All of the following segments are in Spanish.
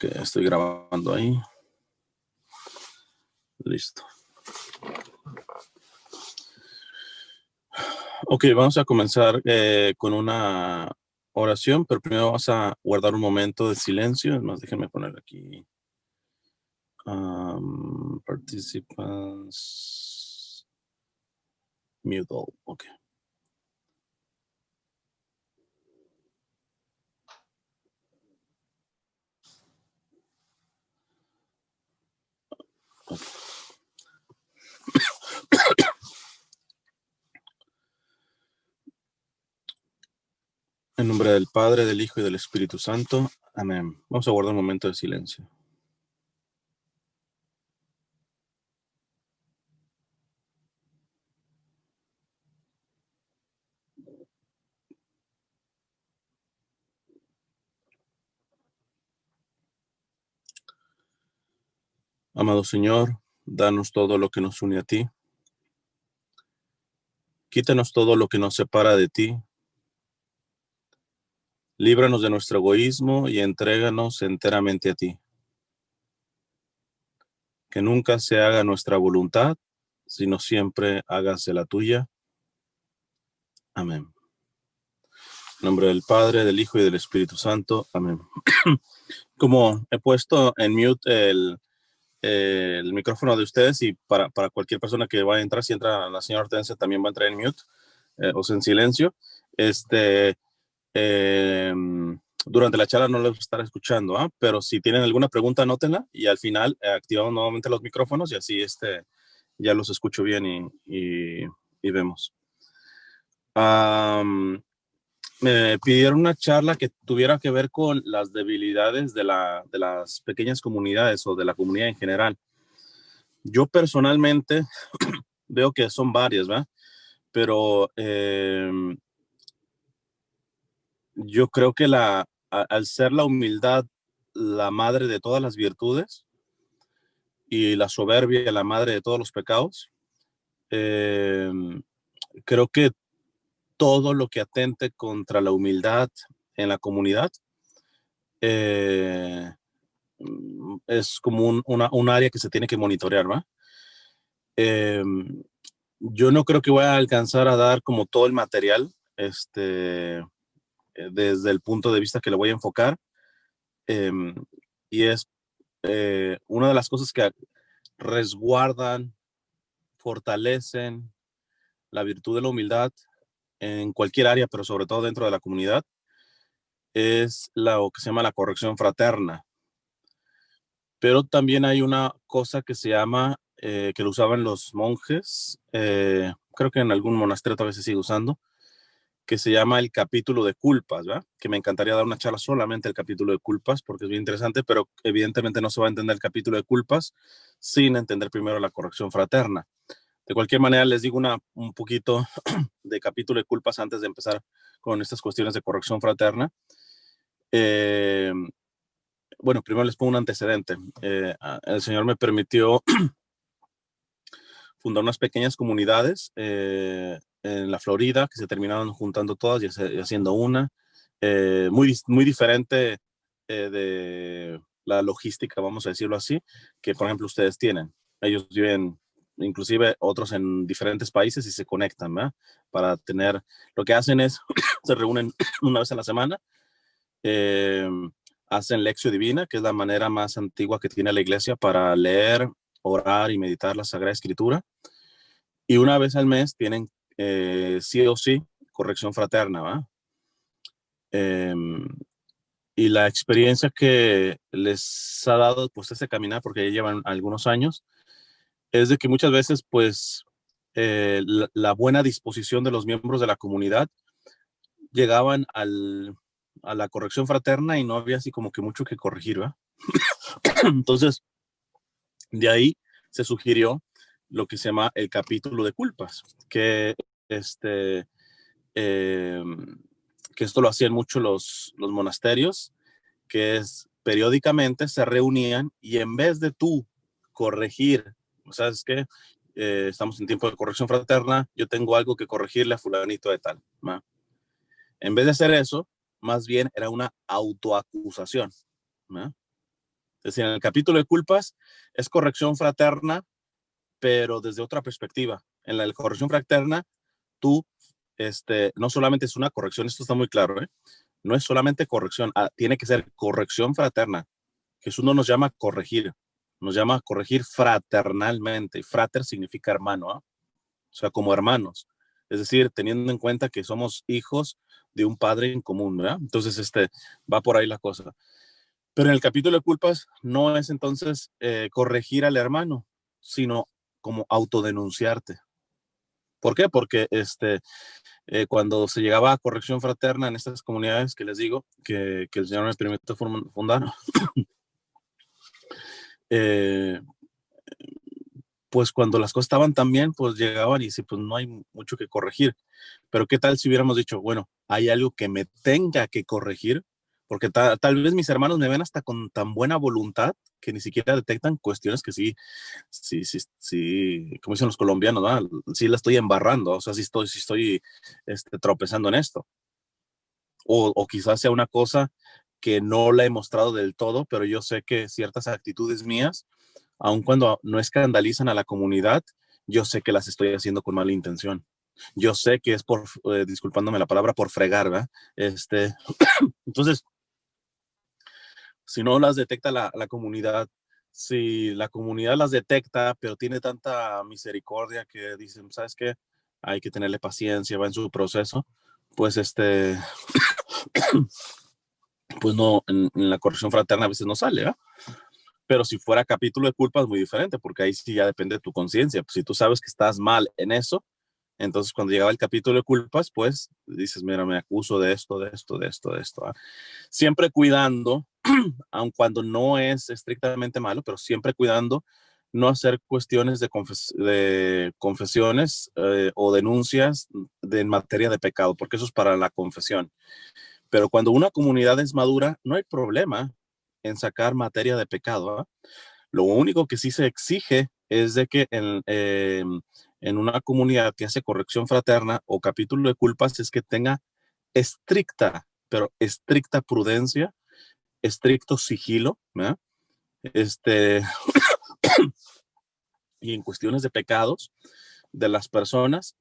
Ok, estoy grabando ahí. Listo. Ok, vamos a comenzar con una oración, pero primero vamos a guardar un momento de silencio. Además, déjenme poner aquí. Participants. Mute all. Ok. En nombre del Padre, del Hijo y del Espíritu Santo. Amén. Vamos a guardar un momento de silencio. Amado Señor, danos todo lo que nos une a ti. Quítanos todo lo que nos separa de ti. Líbranos de nuestro egoísmo y entréganos enteramente a ti. Que nunca se haga nuestra voluntad, sino siempre hágase la tuya. Amén. En nombre del Padre, del Hijo y del Espíritu Santo. Amén. Como he puesto en mute el micrófono de ustedes y para cualquier persona que vaya a entrar, si entra la señora Hortensia también va a entrar en mute o sea, en silencio. Durante la charla no les voy a estar escuchando, pero si tienen alguna pregunta, anótenla y al final activamos nuevamente los micrófonos y así ya los escucho bien y vemos. Me pidieron una charla que tuviera que ver con las debilidades de las pequeñas comunidades o de la comunidad en general. Yo personalmente veo que son varias, ¿verdad? Pero yo creo que al ser la humildad la madre de todas las virtudes y la soberbia la madre de todos los pecados, creo que todo lo que atente contra la humildad en la comunidad es como un área que se tiene que monitorear, ¿va? Yo no creo que voy a alcanzar a dar como todo el material, desde el punto de vista que le voy a enfocar, y es una de las cosas que resguardan, fortalecen la virtud de la humildad en cualquier área, pero sobre todo dentro de la comunidad, es lo que se llama la corrección fraterna. Pero también hay una cosa que se llama, que lo usaban los monjes, creo que en algún monasterio todavía se sigue usando, que se llama el capítulo de culpas, ¿verdad? Que me encantaría dar una charla solamente el capítulo de culpas, porque es bien interesante, pero evidentemente no se va a entender el capítulo de culpas sin entender primero la corrección fraterna. De cualquier manera, les digo un poquito de capítulo de culpas antes de empezar con estas cuestiones de corrección fraterna. Bueno, primero les pongo un antecedente. El Señor me permitió fundar unas pequeñas comunidades en la Florida que se terminaron juntando todas y haciendo una muy diferente de la logística, vamos a decirlo así, que por ejemplo ustedes tienen. Ellos viven inclusive otros en diferentes países y se conectan, ¿verdad? Para tener, lo que hacen es, se reúnen una vez a la semana, hacen lección divina, que es la manera más antigua que tiene la iglesia para leer, orar y meditar la Sagrada Escritura. Y una vez al mes tienen sí o sí corrección fraterna, ¿va? Y la experiencia que les ha dado pues ese caminar, porque ya llevan algunos años, es de que muchas veces pues la buena disposición de los miembros de la comunidad llegaban a la corrección fraterna y no había así como que mucho que corregir, ¿va? Entonces, de ahí se sugirió lo que se llama el capítulo de culpas, que eh, que esto lo hacían mucho los monasterios, que es periódicamente se reunían y en vez de tú corregir, ¿sabes qué? Estamos en tiempo de corrección fraterna, yo tengo algo que corregirle a fulanito de tal, ¿va? En vez de hacer eso, más bien era una autoacusación, ¿va? Es decir, en el capítulo de culpas es corrección fraterna, pero desde otra perspectiva. En la corrección fraterna, tú, no solamente es una corrección, esto está muy claro, ¿eh? No es solamente corrección, tiene que ser corrección fraterna. Jesús no nos llama a corregir, nos llama a corregir fraternalmente. Y frater significa hermano, ¿eh? O sea, como hermanos. Es decir, teniendo en cuenta que somos hijos de un padre en común, ¿verdad? Entonces, va por ahí la cosa. Pero en el capítulo de culpas no es entonces corregir al hermano, sino como autodenunciarte. ¿Por qué? Porque cuando se llegaba a corrección fraterna en estas comunidades que les digo, que el Señor me permitió fundar, eh, pues cuando las cosas estaban tan bien, pues llegaban y sí, pues no hay mucho que corregir. Pero ¿qué tal si hubiéramos dicho, bueno, hay algo que me tenga que corregir? Porque tal vez mis hermanos me ven hasta con tan buena voluntad que ni siquiera detectan cuestiones que sí, como dicen los colombianos, ¿no? Sí la estoy embarrando, o sea, sí estoy tropezando en esto. O quizás sea una cosa que no la he mostrado del todo, pero yo sé que ciertas actitudes mías, aun cuando no escandalizan a la comunidad, yo sé que las estoy haciendo con mala intención. Yo sé que es por, disculpándome la palabra, por fregar, ¿verdad? Entonces, si no las detecta la comunidad, si la comunidad las detecta, pero tiene tanta misericordia que dicen, ¿sabes qué? Hay que tenerle paciencia, va en su proceso, pues pues no, en la corrección fraterna a veces no sale, ¿verdad? Pero si fuera capítulo de culpa es muy diferente, porque ahí sí ya depende de tu conciencia. Pues si tú sabes que estás mal en eso, entonces cuando llegaba el capítulo de culpas, pues dices, mira, me acuso de esto, de esto, de esto, de esto. ¿Eh? Siempre cuidando, aun cuando no es estrictamente malo, pero siempre cuidando no hacer cuestiones de confesiones o denuncias en materia de pecado, porque eso es para la confesión. Pero cuando una comunidad es madura, no hay problema en sacar materia de pecado. ¿Eh? Lo único que sí se exige es de que en una comunidad que hace corrección fraterna o capítulo de culpas es que tenga estricta, pero estricta prudencia, estricto sigilo, ¿verdad? Este, y en cuestiones de pecados de las personas,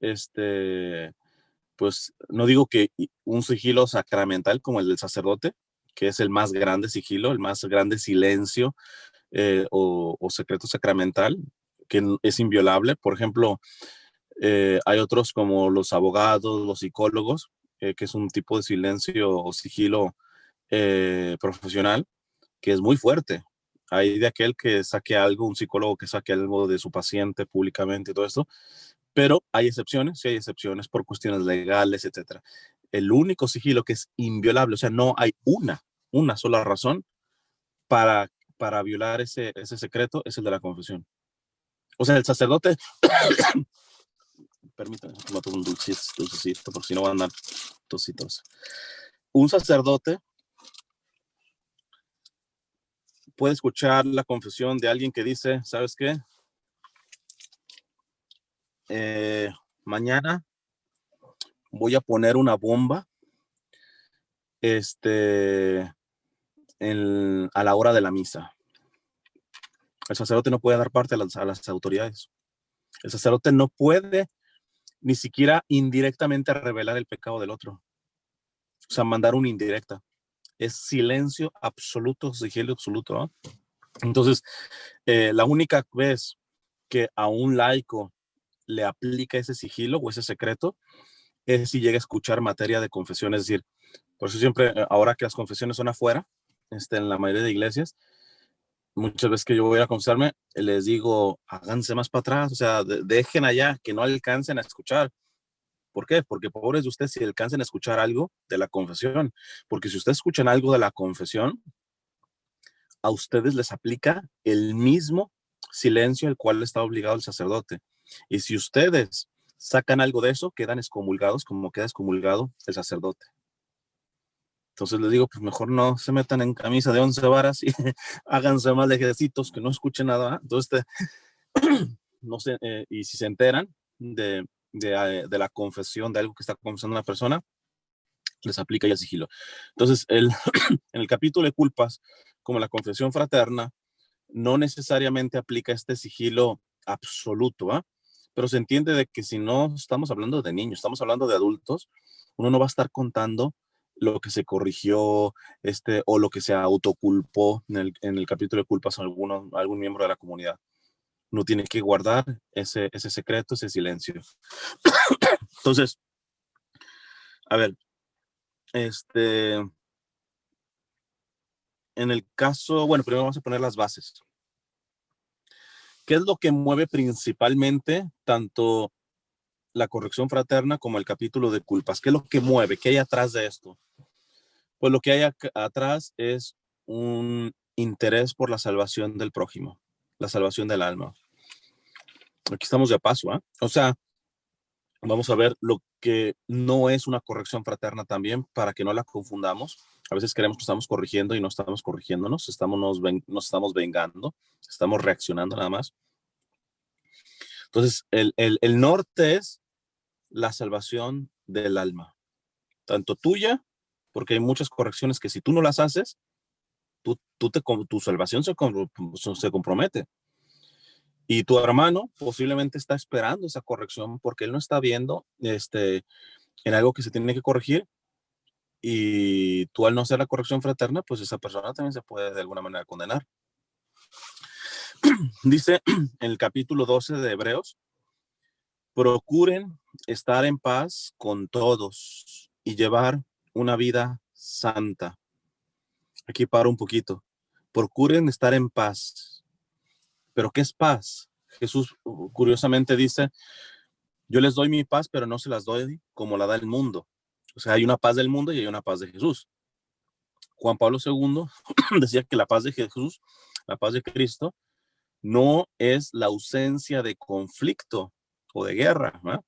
pues no digo que un sigilo sacramental como el del sacerdote, que es el más grande sigilo, el más grande silencio o secreto sacramental, que es inviolable. Por ejemplo, hay otros como los abogados, los psicólogos, que es un tipo de silencio o sigilo profesional que es muy fuerte. Hay de aquel que saque algo, un psicólogo que saque algo de su paciente públicamente y todo esto, pero hay excepciones, sí hay excepciones por cuestiones legales, etcétera. El único sigilo que es inviolable, o sea, no hay una sola razón para violar ese secreto, es el de la confesión. O sea, el sacerdote, permítame, tomo un dulcecito, por si no van a andar tositos. Un sacerdote puede escuchar la confesión de alguien que dice, ¿sabes qué? Mañana voy a poner una bomba a la hora de la misa. El sacerdote no puede dar parte a las autoridades. El sacerdote no puede ni siquiera indirectamente revelar el pecado del otro. O sea, mandar una indirecta. Es silencio absoluto, sigilo absoluto. ¿No? Entonces, la única vez que a un laico le aplica ese sigilo o ese secreto es si llega a escuchar materia de confesión. Es decir, por eso siempre, ahora que las confesiones son afuera, en la mayoría de iglesias, muchas veces que yo voy a confesarme, les digo, háganse más para atrás, o sea, dejen allá, que no alcancen a escuchar. ¿Por qué? Porque pobres de ustedes si alcancen a escuchar algo de la confesión. Porque si ustedes escuchan algo de la confesión, a ustedes les aplica el mismo silencio al cual está obligado el sacerdote. Y si ustedes sacan algo de eso, quedan excomulgados como queda excomulgado el sacerdote. Entonces les digo, pues mejor no se metan en camisa de 11 varas y háganse más lejecitos, que no escuchen nada. Entonces, no sé, y si se enteran de la confesión, de algo que está confesando una persona, les aplica ya el sigilo. Entonces, en el capítulo de culpas, como la confesión fraterna, no necesariamente aplica este sigilo absoluto, ¿ah? Pero se entiende de que si no estamos hablando de niños, estamos hablando de adultos, uno no va a estar contando lo que se corrigió, o lo que se autoculpó en el capítulo de culpas a algún miembro de la comunidad. Uno tiene que guardar ese secreto, ese silencio. Entonces, a ver, en el caso, bueno, primero vamos a poner las bases. ¿Qué es lo que mueve principalmente tanto la corrección fraterna como el capítulo de culpas? ¿Qué es lo que mueve? ¿Qué hay atrás de esto? Pues lo que hay atrás es un interés por la salvación del prójimo, la salvación del alma. Aquí estamos de paso, ¿eh? O sea, vamos a ver lo que no es una corrección fraterna también para que no la confundamos. A veces creemos que estamos corrigiendo y no estamos corrigiéndonos, nos estamos vengando, estamos reaccionando nada más. Entonces, el norte es la salvación del alma, tanto tuya, porque hay muchas correcciones que si tú no las haces, tu salvación se compromete. Y tu hermano posiblemente está esperando esa corrección porque él no está viendo en algo que se tiene que corregir, y tú al no hacer la corrección fraterna, pues esa persona también se puede de alguna manera condenar. Dice en el capítulo 12 de Hebreos, procuren estar en paz con todos y llevar una vida santa. Aquí paro un poquito. Procuren estar en paz. ¿Pero qué es paz? Jesús curiosamente dice, yo les doy mi paz, pero no se las doy como la da el mundo. O sea, hay una paz del mundo y hay una paz de Jesús. Juan Pablo II decía que la paz de Jesús, la paz de Cristo, no es la ausencia de conflicto o de guerra, ¿no?,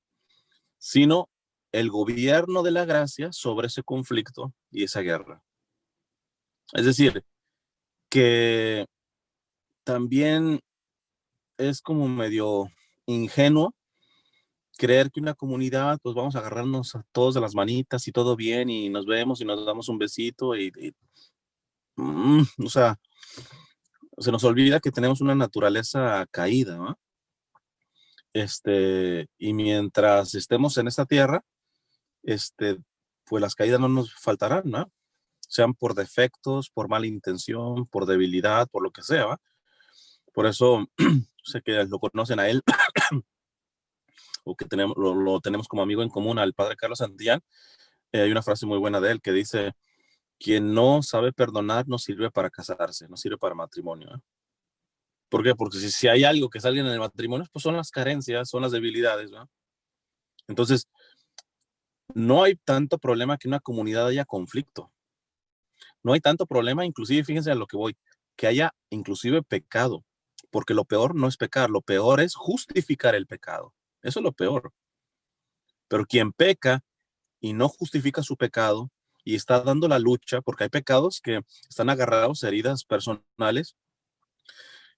sino el gobierno de la gracia sobre ese conflicto y esa guerra. Es decir, que también es como medio ingenuo creer que una comunidad, pues vamos a agarrarnos a todos de las manitas y todo bien y nos vemos y nos damos un besito o sea, se nos olvida que tenemos una naturaleza caída, ¿no? Y mientras estemos en esta tierra, pues las caídas no nos faltarán, ¿no? Sean por defectos, por mala intención, por debilidad, por lo que sea, ¿va? Por eso sé que lo conocen a él o que lo tenemos como amigo en común al padre Carlos Santillán. Hay una frase muy buena de él que dice, quien no sabe perdonar no sirve para casarse, no sirve para matrimonio, ¿eh? ¿Por qué? Porque si hay algo que salga en el matrimonio, pues son las carencias, son las debilidades, ¿no? Entonces, no hay tanto problema que en una comunidad haya conflicto. No hay tanto problema, inclusive, fíjense a lo que voy, que haya inclusive pecado, porque lo peor no es pecar, lo peor es justificar el pecado. Eso es lo peor. Pero quien peca y no justifica su pecado y está dando la lucha, porque hay pecados que están agarrados a heridas personales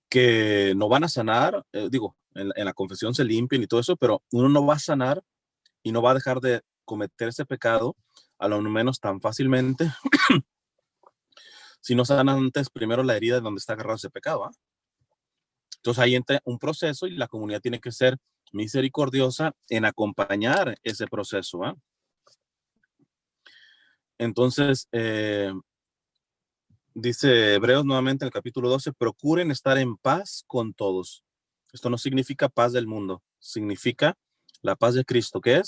que no van a sanar, en la confesión se limpian y todo eso, pero uno no va a sanar y no va a dejar de cometer ese pecado, a lo menos tan fácilmente, si no sana antes primero la herida de donde está agarrado ese pecado, ¿eh? Entonces ahí entra un proceso y la comunidad tiene que ser misericordiosa en acompañar ese proceso, ¿eh? Entonces, dice Hebreos nuevamente en el capítulo 12, procuren estar en paz con todos. Esto no significa paz del mundo, significa la paz de Cristo, que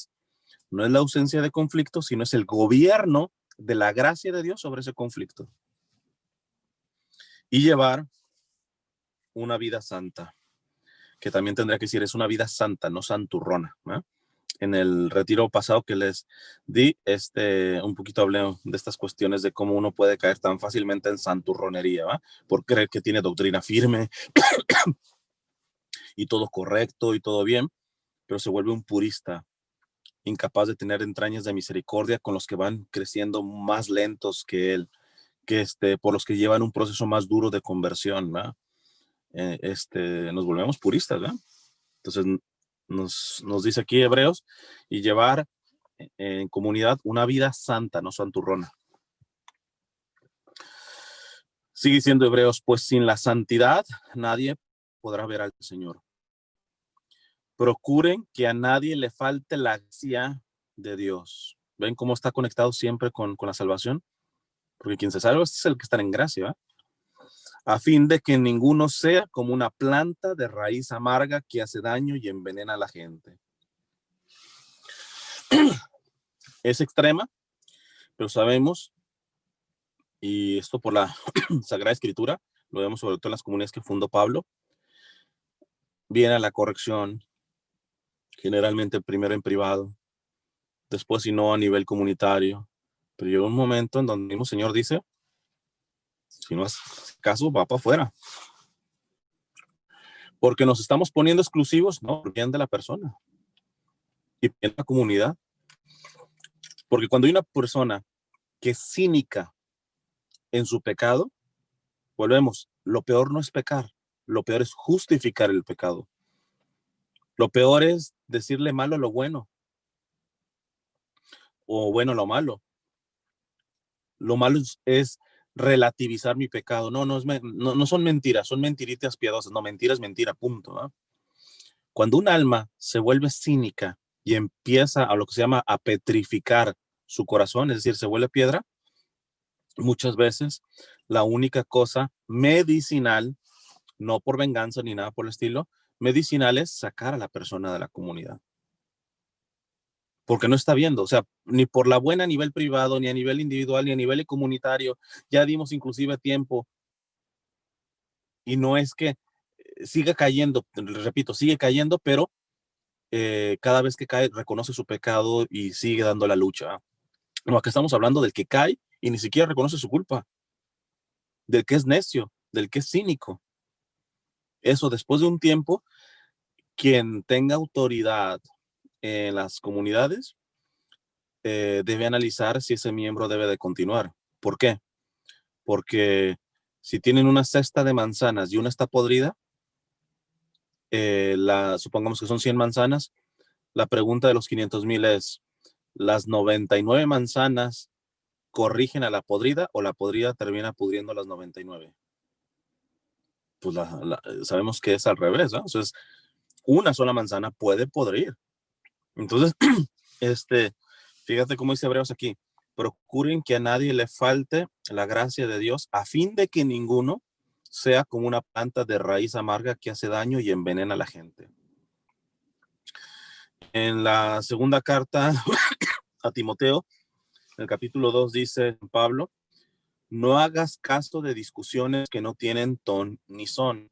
no es la ausencia de conflicto, sino es el gobierno de la gracia de Dios sobre ese conflicto. Y llevar una vida santa, que también tendría que decir, es una vida santa, no santurrona, ¿eh? En el retiro pasado que les di, un poquito hablé de estas cuestiones de cómo uno puede caer tan fácilmente en santurronería, ¿va? Por creer que tiene doctrina firme y todo correcto y todo bien, pero se vuelve un purista, incapaz de tener entrañas de misericordia con los que van creciendo más lentos que él, por los que llevan un proceso más duro de conversión, ¿va? Nos volvemos puristas, ¿va? Entonces nos dice aquí Hebreos, y llevar en comunidad una vida santa, no santurrona. Sigue diciendo Hebreos, pues sin la santidad nadie podrá ver al Señor. Procuren que a nadie le falte la gracia de Dios. ¿Ven cómo está conectado siempre con la salvación? Porque quien se salva es el que está en gracia, ¿verdad? A fin de que ninguno sea como una planta de raíz amarga que hace daño y envenena a la gente. Es extrema, pero sabemos, y esto por la Sagrada Escritura, lo vemos sobre todo en las comunidades que fundó Pablo, viene la corrección, generalmente primero en privado, después si no a nivel comunitario, pero llega un momento en donde el mismo Señor dice, si no haces caso, va para afuera. Porque nos estamos poniendo exclusivos, no, por bien de la persona y bien de la comunidad. Porque cuando hay una persona que es cínica en su pecado, volvemos, lo peor no es pecar, lo peor es justificar el pecado. Lo peor es decirle malo a lo bueno, o bueno a lo malo. Lo malo es relativizar mi pecado. No son mentiras, son mentiritas piadosas. No, mentira es mentira, punto, ¿no? Cuando un alma se vuelve cínica y empieza a lo que se llama a petrificar su corazón, es decir, se vuelve piedra, muchas veces la única cosa medicinal, no por venganza ni nada por el estilo, medicinal es sacar a la persona de la comunidad. Porque no está viendo, o sea, ni por la buena a nivel privado, ni a nivel individual, ni a nivel comunitario, ya dimos inclusive tiempo, y no es que siga cayendo, repito, sigue cayendo, pero cada vez que cae reconoce su pecado y sigue dando la lucha. No, acá estamos hablando del que cae y ni siquiera reconoce su culpa, del que es necio, del que es cínico. Eso después de un tiempo, quien tenga autoridad en las comunidades debe analizar si ese miembro debe de continuar. ¿Por qué? Porque si tienen una cesta de manzanas y una está podrida, supongamos que son 100 manzanas, la pregunta de los 500,000 es, ¿las 99 manzanas corrigen a la podrida o la podrida termina pudriendo las 99? Pues sabemos que es al revés, ¿no? Entonces, una sola manzana puede podrir. Entonces, fíjate cómo dice Hebreos aquí, procuren que a nadie le falte la gracia de Dios a fin de que ninguno sea como una planta de raíz amarga que hace daño y envenena a la gente. En la segunda carta a Timoteo, en el capítulo 2 dice Pablo, no hagas caso de discusiones que no tienen ton ni son.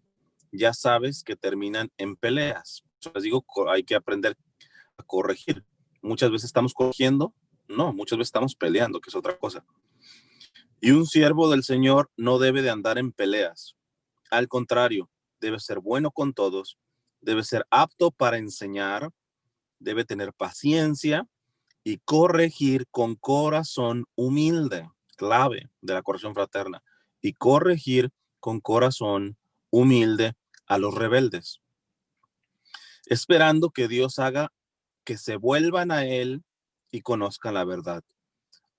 Ya sabes que terminan en peleas. Yo les digo, hay que aprender a corregir. Muchas veces estamos corrigiendo, no, muchas veces estamos peleando, que es otra cosa. Y un siervo del Señor no debe de andar en peleas. Al contrario, debe ser bueno con todos, debe ser apto para enseñar, debe tener paciencia y corregir con corazón humilde, clave de la corrección fraterna, y corregir con corazón humilde a los rebeldes, esperando que Dios haga que se vuelvan a Él y conozcan la verdad,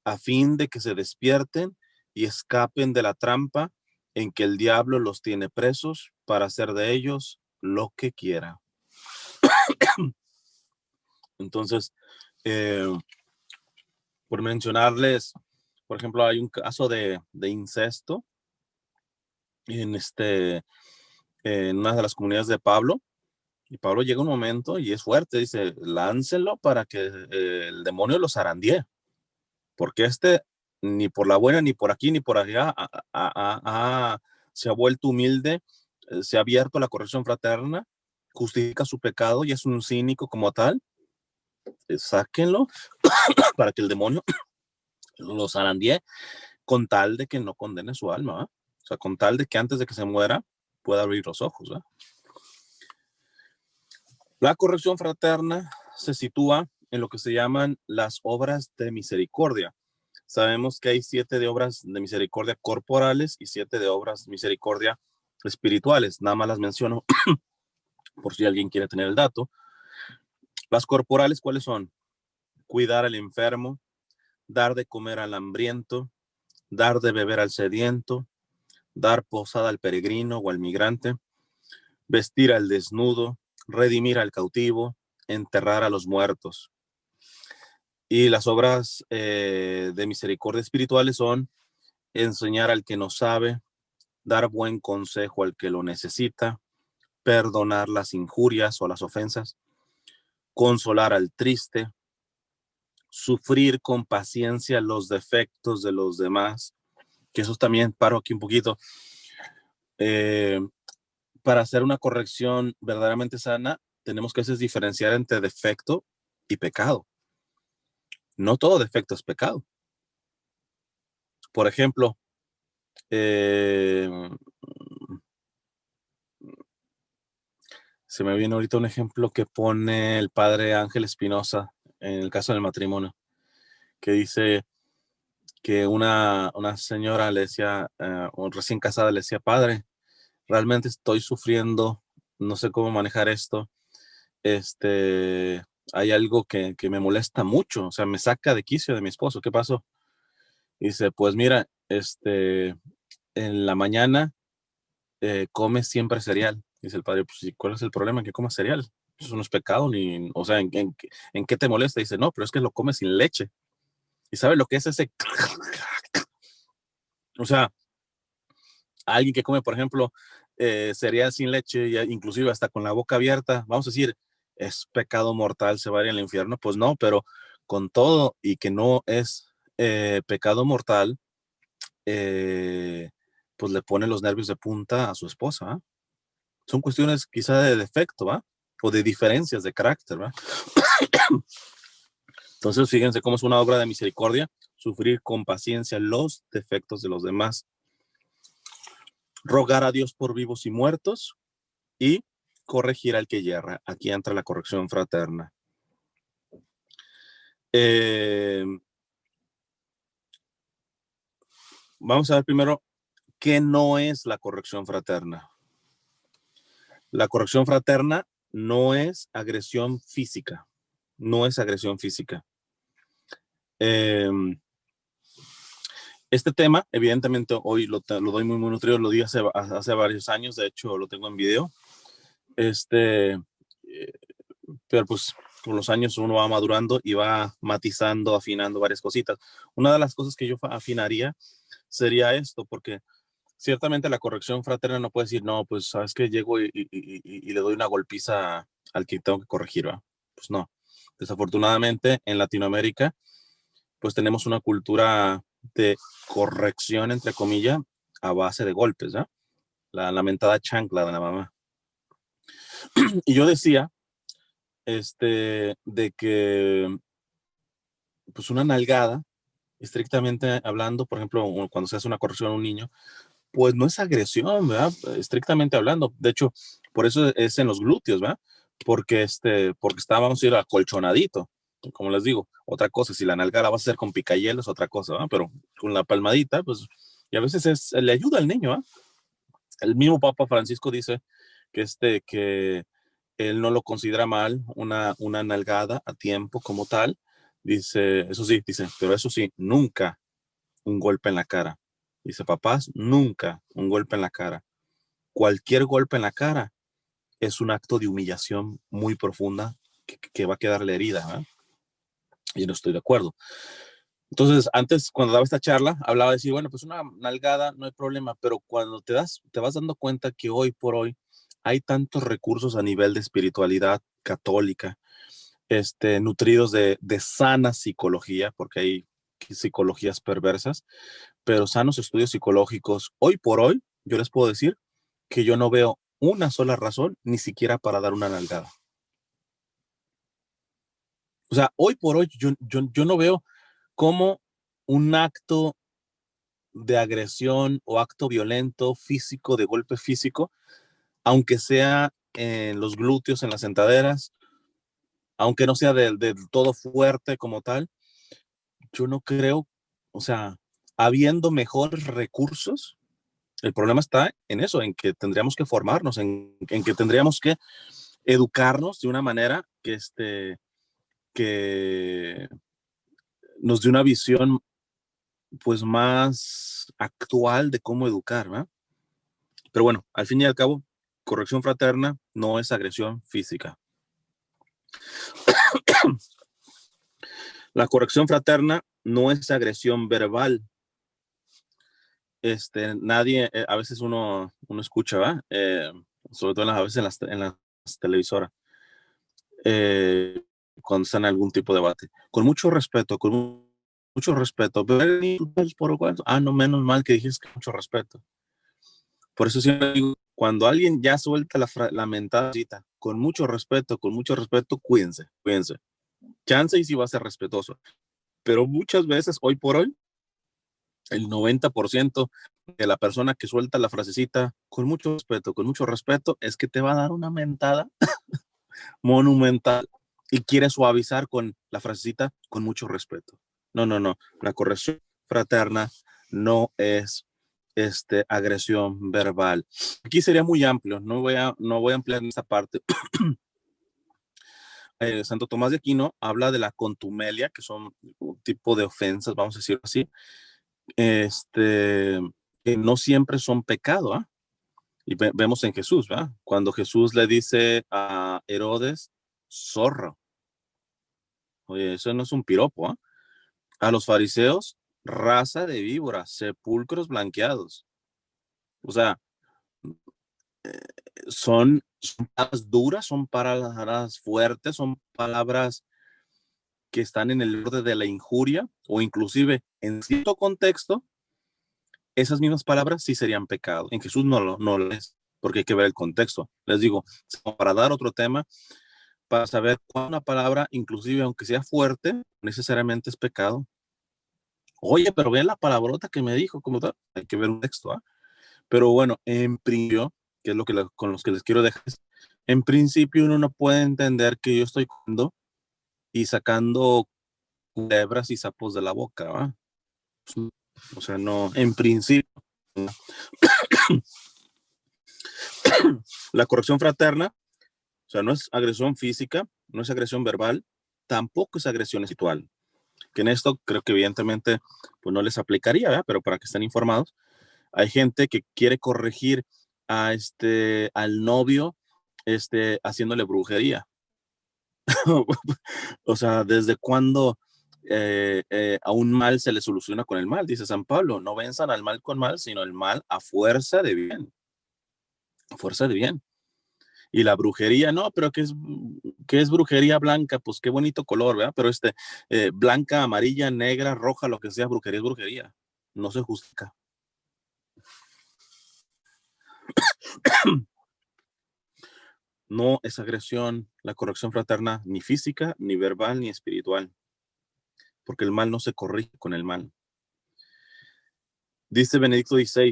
a fin de que se despierten y escapen de la trampa en que el diablo los tiene presos para hacer de ellos lo que quiera. Entonces, por mencionarles, por ejemplo, hay un caso de incesto en en una de las comunidades de Pablo, y Pablo llega un momento y es fuerte, dice, láncelo para que el demonio los zarandee, porque ni por la buena, ni por aquí, ni por allá, se ha vuelto humilde, se ha abierto a la corrección fraterna, justifica su pecado y es un cínico como tal, sáquenlo para que el demonio los zarandee con tal de que no condene su alma, ¿eh? O sea, con tal de que antes de que se muera pueda abrir los ojos, ¿eh? La corrección fraterna se sitúa en lo que se llaman las obras de misericordia. Sabemos que hay 7 de obras de misericordia corporales y 7 de obras de misericordia espirituales. Nada más las menciono por si alguien quiere tener el dato. Las corporales, ¿cuáles son? cuidar al enfermo, dar de comer al hambriento, dar de beber al sediento, dar posada al peregrino o al migrante, vestir al desnudo, redimir al cautivo, enterrar a los muertos. Y las obras de misericordia espirituales son enseñar al que no sabe, dar buen consejo al que lo necesita, perdonar las injurias o las ofensas, consolar al triste, sufrir con paciencia los defectos de los demás, que eso también paro aquí un poquito. Para hacer una corrección verdaderamente sana, tenemos que diferenciar entre defecto y pecado. No todo defecto es pecado. Por ejemplo, se me viene ahorita un ejemplo que pone el padre Ángel Espinosa en el caso del matrimonio, que dice que una señora le decía, recién casada le decía, padre, realmente estoy sufriendo, no sé cómo manejar esto, hay algo que me molesta mucho, o sea, me saca de quicio de mi esposo, ¿qué pasó? Y dice, pues mira, en la mañana come siempre cereal. Dice el padre, pues ¿y cuál es el problema en que comas cereal? Eso no es pecado, ni, o sea, ¿en qué te molesta? Dice, no, pero es que lo comes sin leche. ¿Y sabes lo que es ese? O sea, alguien que come, por ejemplo, cereal sin leche, inclusive hasta con la boca abierta, vamos a decir, es pecado mortal, se va a ir al infierno. Pues no, pero con todo y que no es pecado mortal, pues le pone los nervios de punta a su esposa. ¿Eh? Son cuestiones quizá de defecto, ¿va? O de diferencias de carácter, ¿va? Entonces, fíjense cómo es una obra de misericordia, sufrir con paciencia los defectos de los demás, rogar a Dios por vivos y muertos y corregir al que yerra. Aquí entra la corrección fraterna. Vamos a ver primero qué no es la corrección fraterna. La corrección fraterna no es agresión física. No es agresión física. Este tema, evidentemente, hoy lo doy muy nutrido, lo di hace varios años, de hecho lo tengo en video. Pero pues con los años uno va madurando y va matizando, afinando varias cositas. Una de las cosas que yo afinaría sería esto, porque ciertamente la corrección fraterna no puede decir, no, pues sabes que llego y le doy una golpiza al que tengo que corregir, ¿va? Pues no. Desafortunadamente en Latinoamérica, pues tenemos una cultura de corrección, entre comillas, a base de golpes, ¿no? La lamentada chancla de la mamá. Y yo decía, de que, pues una nalgada, estrictamente hablando, por ejemplo, cuando se hace una corrección a un niño, pues no es agresión, ¿verdad? Estrictamente hablando. De hecho, por eso es en los glúteos, ¿verdad? Porque, porque estábamos a ir acolchonadito. Como les digo, otra cosa, si la nalga la vas a hacer con picayelos, otra cosa, ¿verdad? Pero con la palmadita, pues, y a veces le ayuda al niño, ¿verdad? El mismo Papa Francisco dice que él no lo considera mal una nalgada a tiempo como tal. Dice, eso sí, dice, pero eso sí, nunca un golpe en la cara. Dice, papás, nunca un golpe en la cara. Cualquier golpe en la cara es un acto de humillación muy profunda que va a quedar la herida. ¿Eh? Y no estoy de acuerdo. Entonces, antes, cuando daba esta charla, hablaba de decir, bueno, pues una nalgada no hay problema, pero cuando te vas dando cuenta que hoy por hoy hay tantos recursos a nivel de espiritualidad católica, nutridos de sana psicología, porque hay psicologías perversas, pero sanos estudios psicológicos. Hoy por hoy, yo les puedo decir que yo no veo una sola razón, ni siquiera para dar una nalgada. O sea, hoy por hoy, yo no veo cómo un acto de agresión o acto violento, físico, de golpe físico, aunque sea en los glúteos, en las sentaderas, aunque no sea del todo fuerte como tal, yo no creo, o sea, habiendo mejores recursos, el problema está en eso, en que tendríamos que formarnos, en que tendríamos que educarnos de una manera que que nos dé una visión pues más actual de cómo educar, ¿verdad? Pero bueno, al fin y al cabo, corrección fraterna no es agresión física. La corrección fraterna no es agresión verbal. Nadie, a veces uno escucha, ¿verdad? Sobre todo a veces en las televisoras, eh, cuando están en algún tipo de debate. Con mucho respeto, mucho respeto. No, menos mal que dijiste que mucho respeto. Por eso siempre digo, cuando alguien ya suelta la mentada cita, con mucho respeto, cuídense. Chance y si va a ser respetuoso. Pero muchas veces, hoy por hoy, el 90% de la persona que suelta la frasecita con mucho respeto, es que te va a dar una mentada monumental y quiere suavizar con la frasecita con mucho respeto. No. La corrección fraterna no es agresión verbal. Aquí sería muy amplio, no voy a ampliar en esta parte. Santo Tomás de Aquino habla de la contumelia, que son un tipo de ofensas, vamos a decirlo así, que no siempre son pecado, ¿eh? Y vemos en Jesús, ¿verdad? Cuando Jesús le dice a Herodes, zorro. Oye, eso no es un piropo, ¿eh? A los fariseos, raza de víboras, sepulcros blanqueados. O sea, son palabras duras, son palabras fuertes, son palabras que están en el orden de la injuria, o inclusive en cierto contexto, esas mismas palabras sí serían pecado. En Jesús no lo es, porque hay que ver el contexto. Les digo, para dar otro tema, para saber cuándo una palabra, inclusive aunque sea fuerte, necesariamente es pecado. Oye, pero ve la palabrota que me dijo, como tal, hay que ver un texto, ¿eh? Pero bueno, en principio, que es lo que con los que les quiero dejar, en principio uno no puede entender que yo estoy comiendo y sacando culebras y sapos de la boca, ¿va? O sea, no, en principio. No. La corrección fraterna, o sea, no es agresión física, no es agresión verbal, tampoco es agresión espiritual. Que en esto creo que evidentemente pues no les aplicaría, ¿verdad? Pero para que estén informados, hay gente que quiere corregir a al novio haciéndole brujería. O sea, ¿desde cuándo a un mal se le soluciona con el mal? Dice San Pablo, no venzan al mal con mal, sino el mal a fuerza de bien. A fuerza de bien. Y la brujería, no, pero ¿qué es brujería blanca? Pues qué bonito color, ¿verdad? Pero blanca, amarilla, negra, roja, lo que sea, brujería es brujería. No se justifica. No es agresión, la corrección fraterna, ni física, ni verbal, ni espiritual. Porque el mal no se corrige con el mal. Dice Benedicto XVI,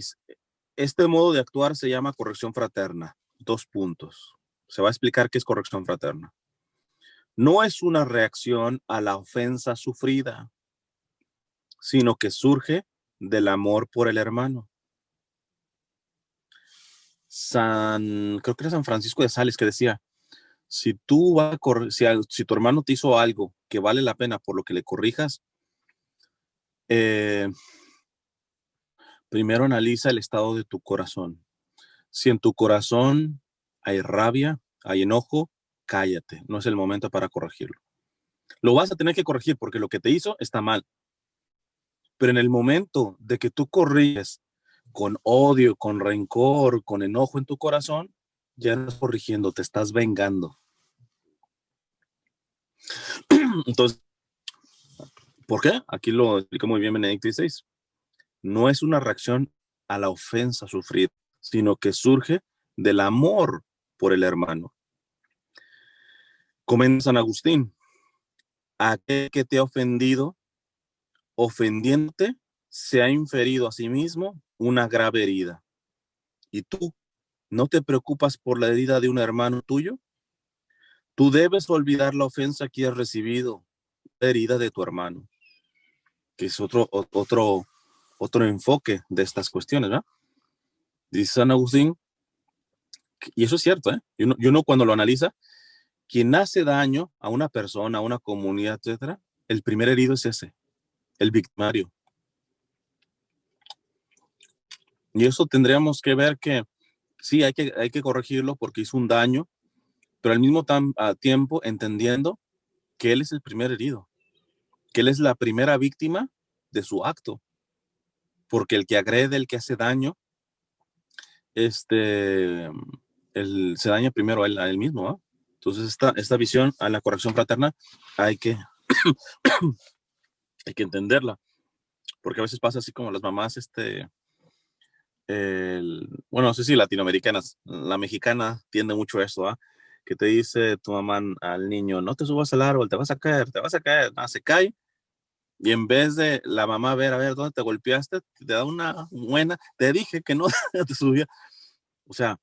este modo de actuar se llama corrección fraterna. 2 puntos. Se va a explicar qué es corrección fraterna. No es una reacción a la ofensa sufrida, sino que surge del amor por el hermano. Creo que era San Francisco de Sales que decía, si tu hermano te hizo algo que vale la pena por lo que le corrijas, primero analiza el estado de tu corazón. Si en tu corazón hay rabia, hay enojo, cállate, no es el momento para corregirlo. Lo vas a tener que corregir porque lo que te hizo está mal. Pero en el momento de que tú corriges con odio, con rencor, con enojo en tu corazón, ya no estás corrigiendo, te estás vengando. Entonces, ¿por qué? Aquí lo explica muy bien Benedicto XVI. No es una reacción a la ofensa sufrida, sino que surge del amor por el hermano. Comenta San Agustín, aquel que te ha ofendido, ofendiente, se ha inferido a sí mismo una grave herida. ¿Y tú no te preocupas por la herida de un hermano tuyo? Tú debes olvidar la ofensa que has recibido, la herida de tu hermano, que es otro enfoque de estas cuestiones, ¿no? Dice San Agustín, y eso es cierto, ¿eh? Y uno cuando lo analiza, quien hace daño a una persona, a una comunidad, etcétera, el primer herido es ese, el victimario. Y eso tendríamos que ver que sí, hay que corregirlo porque hizo un daño, pero al mismo tiempo entendiendo que él es el primer herido, que él es la primera víctima de su acto, porque el que agrede, el que hace daño, se daña primero a él mismo, ¿eh? Entonces esta visión a la corrección fraterna hay que, hay que entenderla, porque a veces pasa así como las mamás, bueno, no sé si latinoamericanas, la mexicana tiende mucho a esto, ¿ah? Que te dice tu mamá al niño, no te subas al árbol, te vas a caer, nada, se cae, y en vez de la mamá a ver, ¿dónde te golpeaste? Te da una buena, te dije que no te subía. O sea,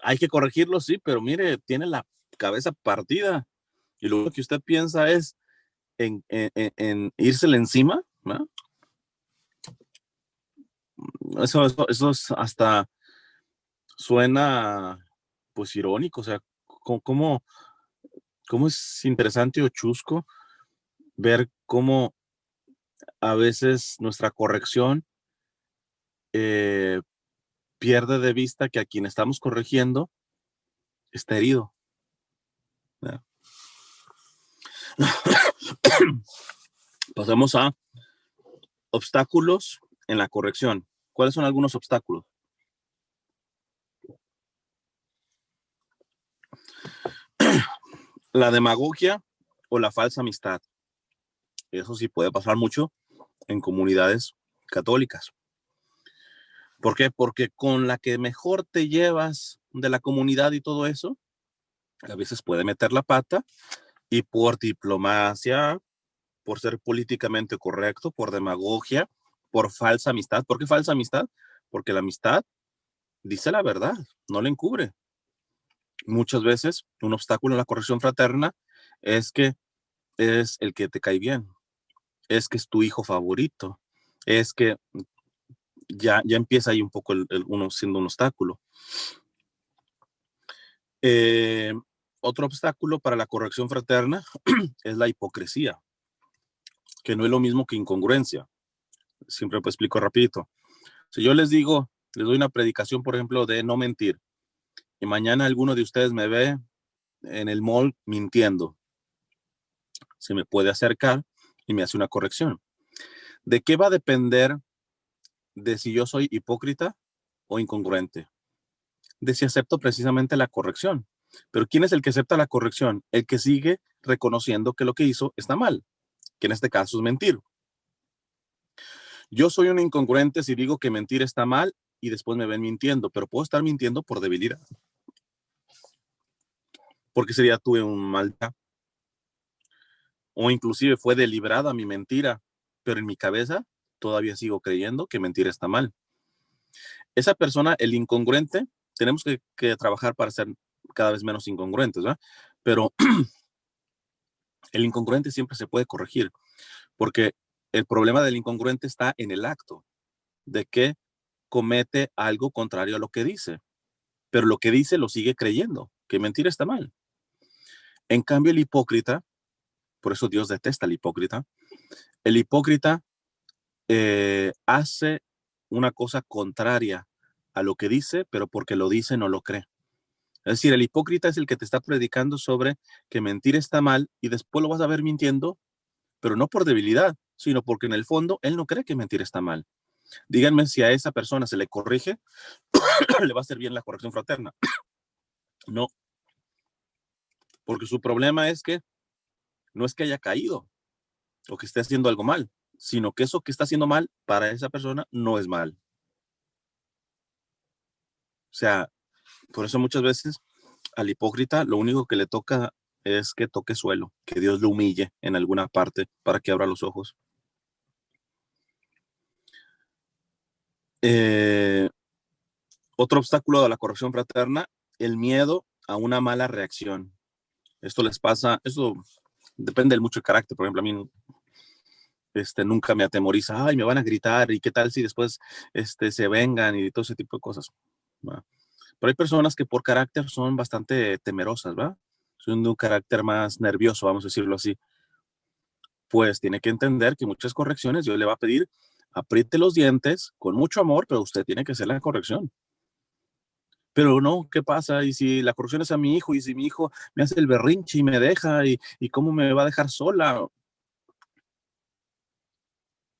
hay que corregirlo, sí, pero mire, tiene la cabeza partida, y lo que usted piensa es en írsele encima, ¿no? Eso es hasta suena pues irónico, o sea, ¿cómo, cómo es interesante o chusco ver cómo a veces nuestra corrección eh, pierde de vista que a quien estamos corrigiendo está herido, ¿verdad? Pasamos a obstáculos en la corrección. ¿Cuáles son algunos obstáculos? La demagogia o la falsa amistad. Eso sí puede pasar mucho en comunidades católicas. ¿Por qué? Porque con la que mejor te llevas de la comunidad y todo eso, a veces puede meter la pata y por diplomacia, por ser políticamente correcto, por demagogia, por falsa amistad. ¿Por qué falsa amistad? Porque la amistad dice la verdad, no la encubre. Muchas veces un obstáculo en la corrección fraterna es que es el que te cae bien, es que es tu hijo favorito, es que ya empieza ahí un poco uno siendo un obstáculo. Eh, Otro obstáculo para la corrección fraterna es la hipocresía, que no es lo mismo que incongruencia. Siempre pues explico rapidito. Si yo les digo, les doy una predicación, por ejemplo, de no mentir, y mañana alguno de ustedes me ve en el mall mintiendo, se me puede acercar y me hace una corrección. ¿De qué va a depender de si yo soy hipócrita o incongruente? De si acepto precisamente la corrección. Pero ¿quién es el que acepta la corrección? El que sigue reconociendo que lo que hizo está mal, que en este caso es mentir. Yo soy un incongruente si digo que mentir está mal y después me ven mintiendo, pero puedo estar mintiendo por debilidad. Porque ese día tuve un mal día, o inclusive fue deliberada mi mentira, pero en mi cabeza todavía sigo creyendo que mentir está mal. Esa persona, el incongruente, tenemos que trabajar para ser cada vez menos incongruentes, ¿verdad? Pero el incongruente siempre se puede corregir, porque el problema del incongruente está en el acto, de que comete algo contrario a lo que dice, pero lo que dice lo sigue creyendo, que mentir está mal. En cambio, el hipócrita, por eso Dios detesta al hipócrita, el hipócrita hace una cosa contraria a lo que dice, pero porque lo dice no lo cree. Es decir, el hipócrita es el que te está predicando sobre que mentir está mal y después lo vas a ver mintiendo, pero no por debilidad, sino porque en el fondo él no cree que mentir está mal. Díganme si a esa persona se le corrige, le va a hacer bien la corrección fraterna. No, porque su problema es que no es que haya caído o que esté haciendo algo mal, sino que eso que está haciendo mal para esa persona no es mal. O sea, por eso muchas veces al hipócrita lo único que le toca es que toque suelo, que Dios lo humille en alguna parte para que abra los ojos. Eh, Otro obstáculo de la corrección fraterna, el miedo a una mala reacción. Esto les pasa, esto depende del mucho el carácter. Por ejemplo, a mí nunca me atemoriza, ay, me van a gritar, y qué tal si después se vengan y todo ese tipo de cosas. ¿Va? Pero hay personas que por carácter son bastante temerosas, ¿va? Son de un carácter más nervioso, vamos a decirlo así. Pues tiene que entender que muchas correcciones Dios le va a pedir, apriete los dientes con mucho amor, pero usted tiene que hacer la corrección. Pero no, ¿qué pasa? Y si la corrección es a mi hijo, y si mi hijo me hace el berrinche y me deja, y cómo me va a dejar sola.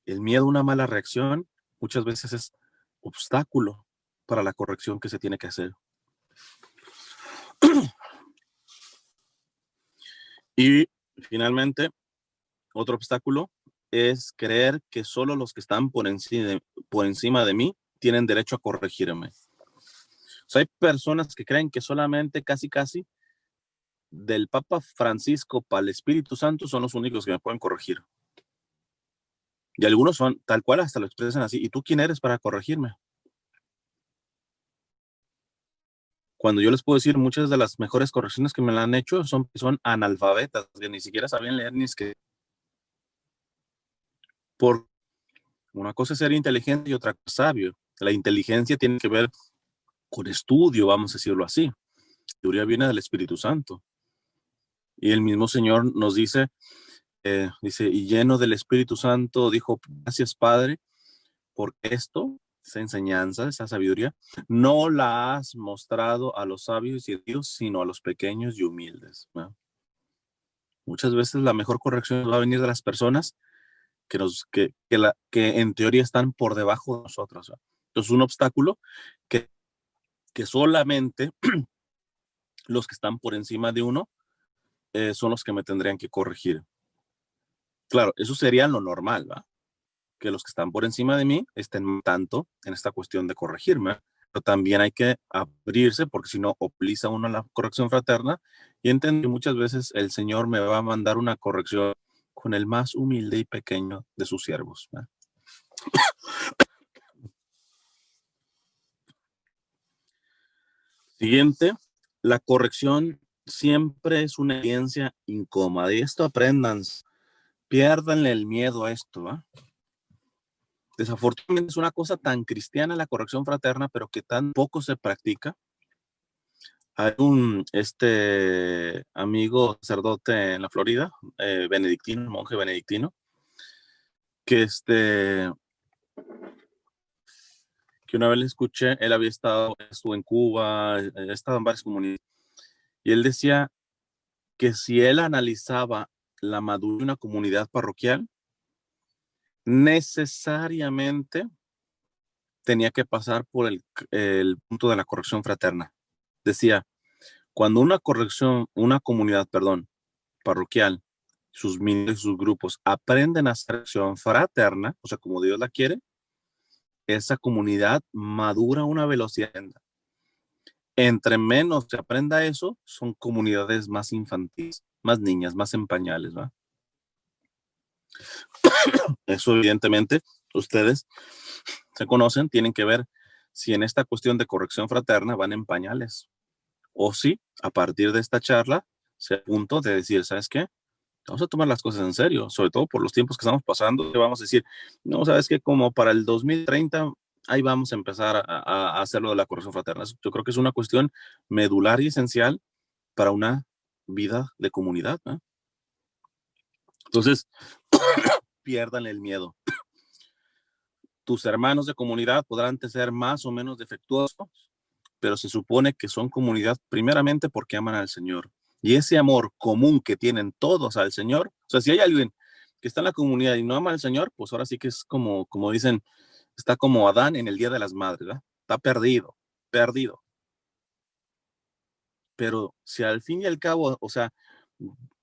El miedo a una mala reacción muchas veces es obstáculo para la corrección que se tiene que hacer. Y finalmente, otro obstáculo es creer que solo los que están por encima de mí tienen derecho a corregirme. O sea, hay personas que creen que solamente casi del Papa Francisco para el Espíritu Santo son los únicos que me pueden corregir. Y algunos son tal cual, hasta lo expresan así. ¿Y tú quién eres para corregirme? Cuando yo les puedo decir, muchas de las mejores correcciones que me la han hecho son analfabetas, que ni siquiera sabían leer ni escribir. Por una cosa es ser inteligente y otra cosa sabio. La inteligencia tiene que ver con estudio, vamos a decirlo así. La teoría viene del Espíritu Santo. Y el mismo Señor nos dice, y lleno del Espíritu Santo, dijo, gracias Padre, porque esa enseñanza, esa sabiduría, no la has mostrado a los sabios y Dios, sino a los pequeños y humildes, ¿no? Muchas veces la mejor corrección va a venir de las personas que en teoría están por debajo de nosotros, ¿no? Entonces, un obstáculo que, que solamente los que están por encima de uno son los que me tendrían que corregir. Claro, eso sería lo normal, ¿va? Que los que están por encima de mí estén tanto en esta cuestión de corregirme, pero también hay que abrirse porque si no, obliga uno a la corrección fraterna y entender que muchas veces el Señor me va a mandar una corrección con el más humilde y pequeño de sus siervos, ¿va? Siguiente, la corrección siempre es una experiencia incómoda y esto aprendan, piérdanle el miedo a esto, ¿va? Desafortunadamente es una cosa tan cristiana la corrección fraterna, pero que tan poco se practica. Hay un amigo sacerdote en la Florida, benedictino, monje benedictino, que que una vez le escuché, él estuvo en Cuba, estado en varias comunidades, y él decía que si él analizaba la madurez de una comunidad parroquial, necesariamente tenía que pasar por el punto de la corrección fraterna. Decía, cuando una comunidad, perdón, parroquial, sus miembros y sus grupos aprenden a hacer acción fraterna, o sea, como Dios la quiere, esa comunidad madura a una velocidad. Entre menos se aprenda eso, son comunidades más infantiles, más niñas, más en pañales, ¿va? Eso evidentemente ustedes se conocen, tienen que ver si en esta cuestión de corrección fraterna van en pañales o si a partir de esta charla se punto de decir, ¿sabes qué? Vamos a tomar las cosas en serio, sobre todo por los tiempos que estamos pasando, que vamos a decir, no, sabes que como para el 2030, ahí vamos a empezar a hacerlo de la corrección fraterna. Yo creo que es una cuestión medular y esencial para una vida de comunidad, ¿no? Entonces, pierdan el miedo. Tus hermanos de comunidad podrán ser más o menos defectuosos, pero se supone que son comunidad primeramente porque aman al Señor. Y ese amor común que tienen todos al Señor, o sea, si hay alguien que está en la comunidad y no ama al Señor, pues ahora sí que es como dicen, está como Adán en el Día de las Madres, ¿verdad? Está perdido, perdido. Pero si al fin y al cabo, o sea,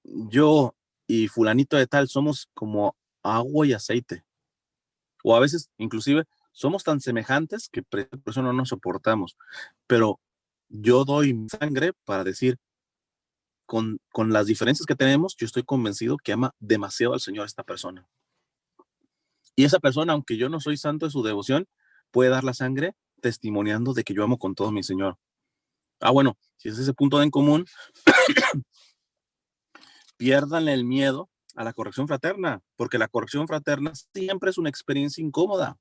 yo y fulanito de tal somos como agua y aceite, o a veces inclusive somos tan semejantes que por eso no nos soportamos, pero yo doy mi sangre para decir, con las diferencias que tenemos, yo estoy convencido que ama demasiado al Señor esta persona. Y esa persona, aunque yo no soy santo de su devoción, puede dar la sangre testimoniando de que yo amo con todo mi Señor. Ah, bueno, si es ese punto en común, pierdan el miedo a la corrección fraterna, porque la corrección fraterna siempre es una experiencia incómoda.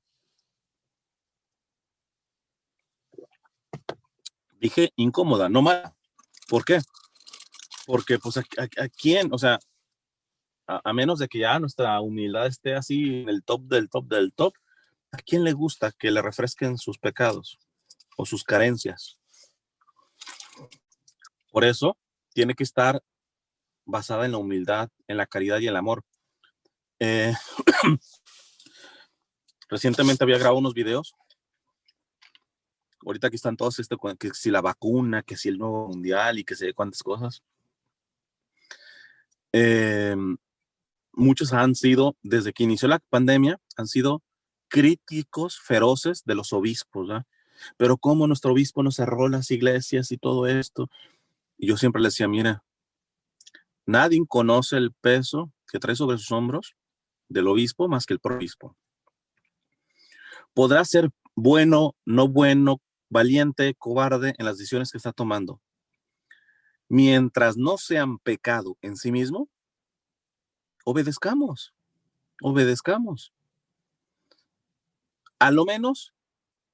Dije incómoda, no mala. ¿Por qué? Porque pues a quién, o sea, a menos de que ya nuestra humildad esté así en el top del top del top, ¿a quién le gusta que le refresquen sus pecados o sus carencias? Por eso tiene que estar basada en la humildad, en la caridad y el amor. Eh, Recientemente había grabado unos videos. Ahorita aquí están todos, que si la vacuna, que si el nuevo mundial y que sé cuántas cosas. Eh, Muchos han sido, desde que inició la pandemia, han sido críticos feroces de los obispos, ¿verdad? Pero cómo nuestro obispo nos cerró las iglesias y todo esto. Y yo siempre le decía, mira, nadie conoce el peso que trae sobre sus hombros del obispo más que el obispo. Podrá ser bueno, no bueno, valiente, cobarde en las decisiones que está tomando. Mientras no sean pecado en sí mismo, obedezcamos, obedezcamos. A lo menos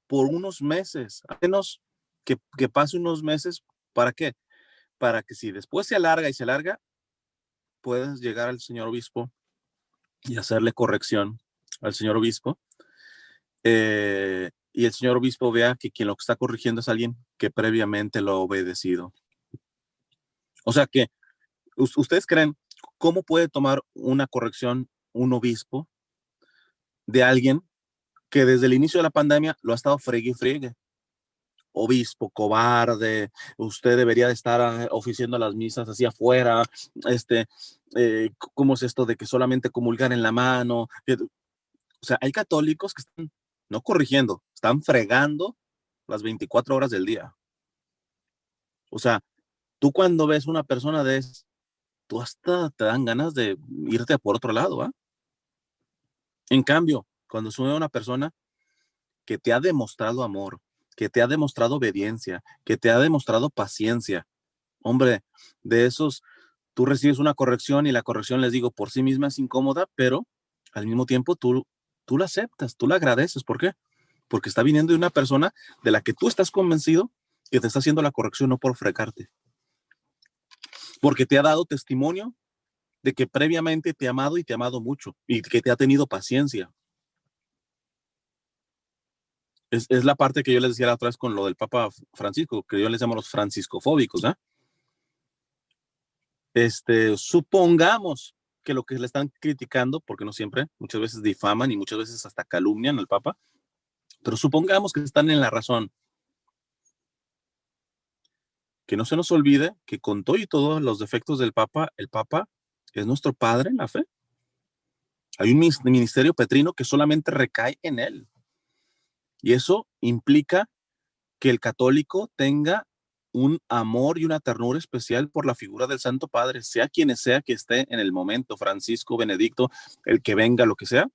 por unos meses, a menos que pase unos meses, ¿para qué? Para que si después se alarga y se alarga, puedas llegar al señor obispo y hacerle corrección al señor obispo, y el señor obispo vea que quien lo está corrigiendo es alguien que previamente lo ha obedecido. O sea que, ¿ustedes creen cómo puede tomar una corrección un obispo de alguien que desde el inicio de la pandemia lo ha estado friegue y friegue? Obispo cobarde, usted debería de estar oficiando las misas así afuera, ¿cómo es esto de que solamente comulgar en la mano? O sea, hay católicos que están no corrigiendo, están fregando las 24 horas del día. O sea, tú cuando ves una persona de eso, tú hasta te dan ganas de irte por otro lado, ¿ah? En cambio, cuando sube una persona que te ha demostrado amor, que te ha demostrado obediencia, que te ha demostrado paciencia, hombre, de esos, tú recibes una corrección y la corrección, les digo, por sí misma es incómoda, pero al mismo tiempo tú la aceptas, tú la agradeces. ¿Por qué? Porque está viniendo de una persona de la que tú estás convencido que te está haciendo la corrección no por fregarte, porque te ha dado testimonio de que previamente te ha amado y te ha amado mucho y que te ha tenido paciencia. Es la parte que yo les decía la otra vez con lo del Papa Francisco, que yo les llamo los franciscofóbicos, ¿eh? Supongamos que lo que le están criticando, porque no siempre, muchas veces difaman y muchas veces hasta calumnian al Papa, pero supongamos que están en la razón. Que no se nos olvide que con todo y todos los defectos del Papa, el Papa es nuestro padre en la fe. Hay un ministerio petrino que solamente recae en él. Y eso implica que el católico tenga un amor y una ternura especial por la figura del Santo Padre, sea quien sea que esté en el momento, Francisco, Benedicto, el que venga, lo que sea.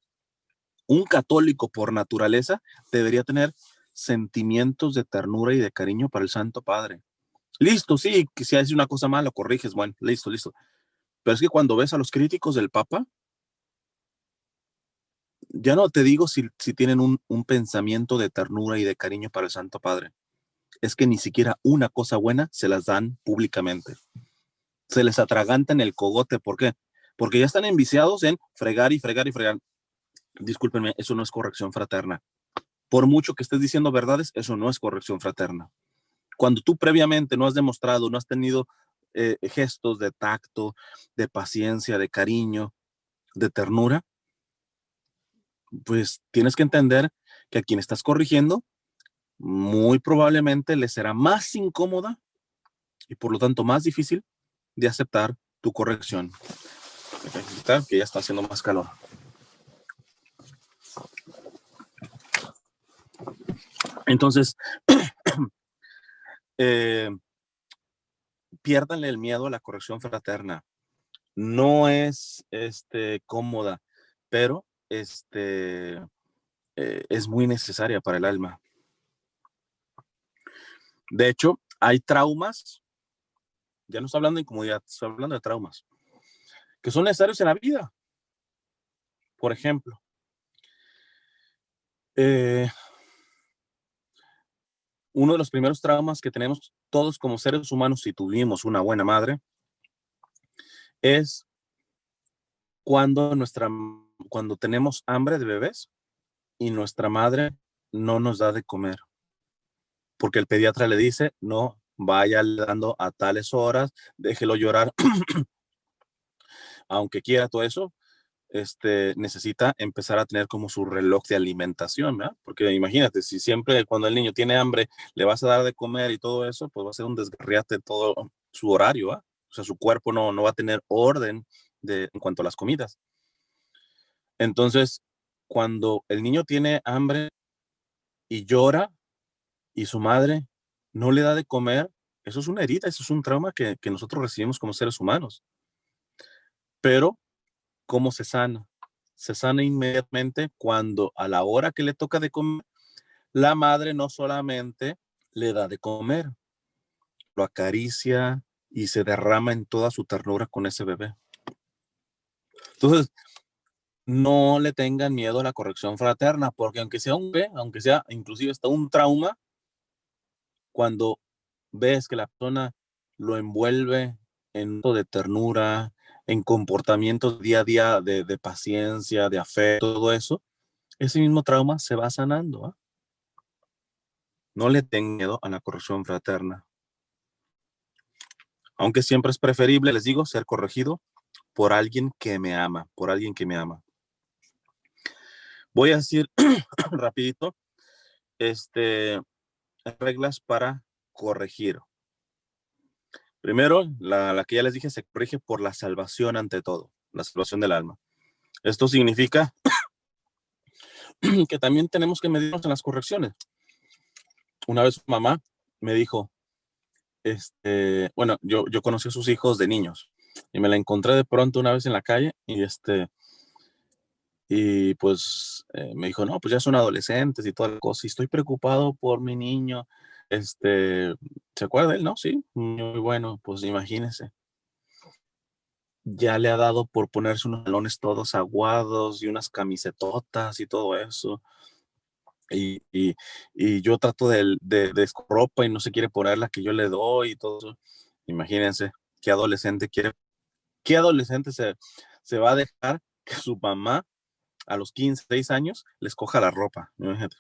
Un católico por naturaleza debería tener sentimientos de ternura y de cariño para el Santo Padre. Listo, sí, que si hace una cosa mala, lo corriges, bueno, listo, listo. Pero es que cuando ves a los críticos del Papa, ya no te digo si tienen un pensamiento de ternura y de cariño para el Santo Padre. Es que ni siquiera una cosa buena se las dan públicamente. Se les atragantan el cogote. ¿Por qué? Porque ya están enviciados en fregar y fregar y fregar. Discúlpenme, eso no es corrección fraterna. Por mucho que estés diciendo verdades, eso no es corrección fraterna. Cuando tú previamente no has demostrado, no has tenido gestos de tacto, de paciencia, de cariño, de ternura, pues tienes que entender que a quien estás corrigiendo muy probablemente le será más incómoda y por lo tanto más difícil de aceptar tu corrección. Que ya está haciendo más calor. Entonces, eh, piérdanle el miedo a la corrección fraterna. No es cómoda, pero es muy necesaria para el alma. De hecho, hay traumas, ya no estoy hablando de incomodidad, estoy hablando de traumas, que son necesarios en la vida. Por ejemplo, eh, uno de los primeros traumas que tenemos todos como seres humanos, si tuvimos una buena madre, es cuando cuando tenemos hambre de bebés y nuestra madre no nos da de comer, porque el pediatra le dice, no, vaya dando a tales horas, déjelo llorar, aunque quiera todo eso, necesita empezar a tener como su reloj de alimentación, ¿verdad? Porque imagínate, si siempre cuando el niño tiene hambre le vas a dar de comer y todo eso, pues va a ser un desgarriate todo su horario, ¿verdad? O sea, su cuerpo no va a tener orden en cuanto a las comidas. Entonces, cuando el niño tiene hambre y llora y su madre no le da de comer, eso es una herida, eso es un trauma que nosotros recibimos como seres humanos. Pero, ¿cómo se sana? Se sana inmediatamente cuando a la hora que le toca de comer, la madre no solamente le da de comer, lo acaricia y se derrama en toda su ternura con ese bebé. Entonces, no le tengan miedo a la corrección fraterna, porque aunque sea un bebé, aunque sea inclusive hasta un trauma, cuando ves que la persona lo envuelve en todo de ternura, en comportamientos día a día de paciencia, de afecto, todo eso, ese mismo trauma se va sanando. ¿Eh? No le tengan miedo a la corrección fraterna. Aunque siempre es preferible, les digo, ser corregido por alguien que me ama, por alguien que me ama. Voy a decir rapidito, reglas para corregir. Primero, la que ya les dije, se corrige por la salvación ante todo, la salvación del alma. Esto significa que también tenemos que medirnos en las correcciones. Una vez su mamá me dijo, bueno, yo conocí a sus hijos de niños y me la encontré de pronto una vez en la calle y pues me dijo, no, pues ya son adolescentes y toda la cosa y estoy preocupado por mi niño. ¿Se acuerda de él? No, sí, muy bueno, pues imagínese. Ya le ha dado por ponerse unos balones todos aguados y unas camisetotas y todo eso. Y yo trato de ropa y no se quiere poner la que yo le doy y todo eso. Imagínense, qué adolescente se va a dejar que su mamá a los 15, 6 años les coja la ropa. Imagínate.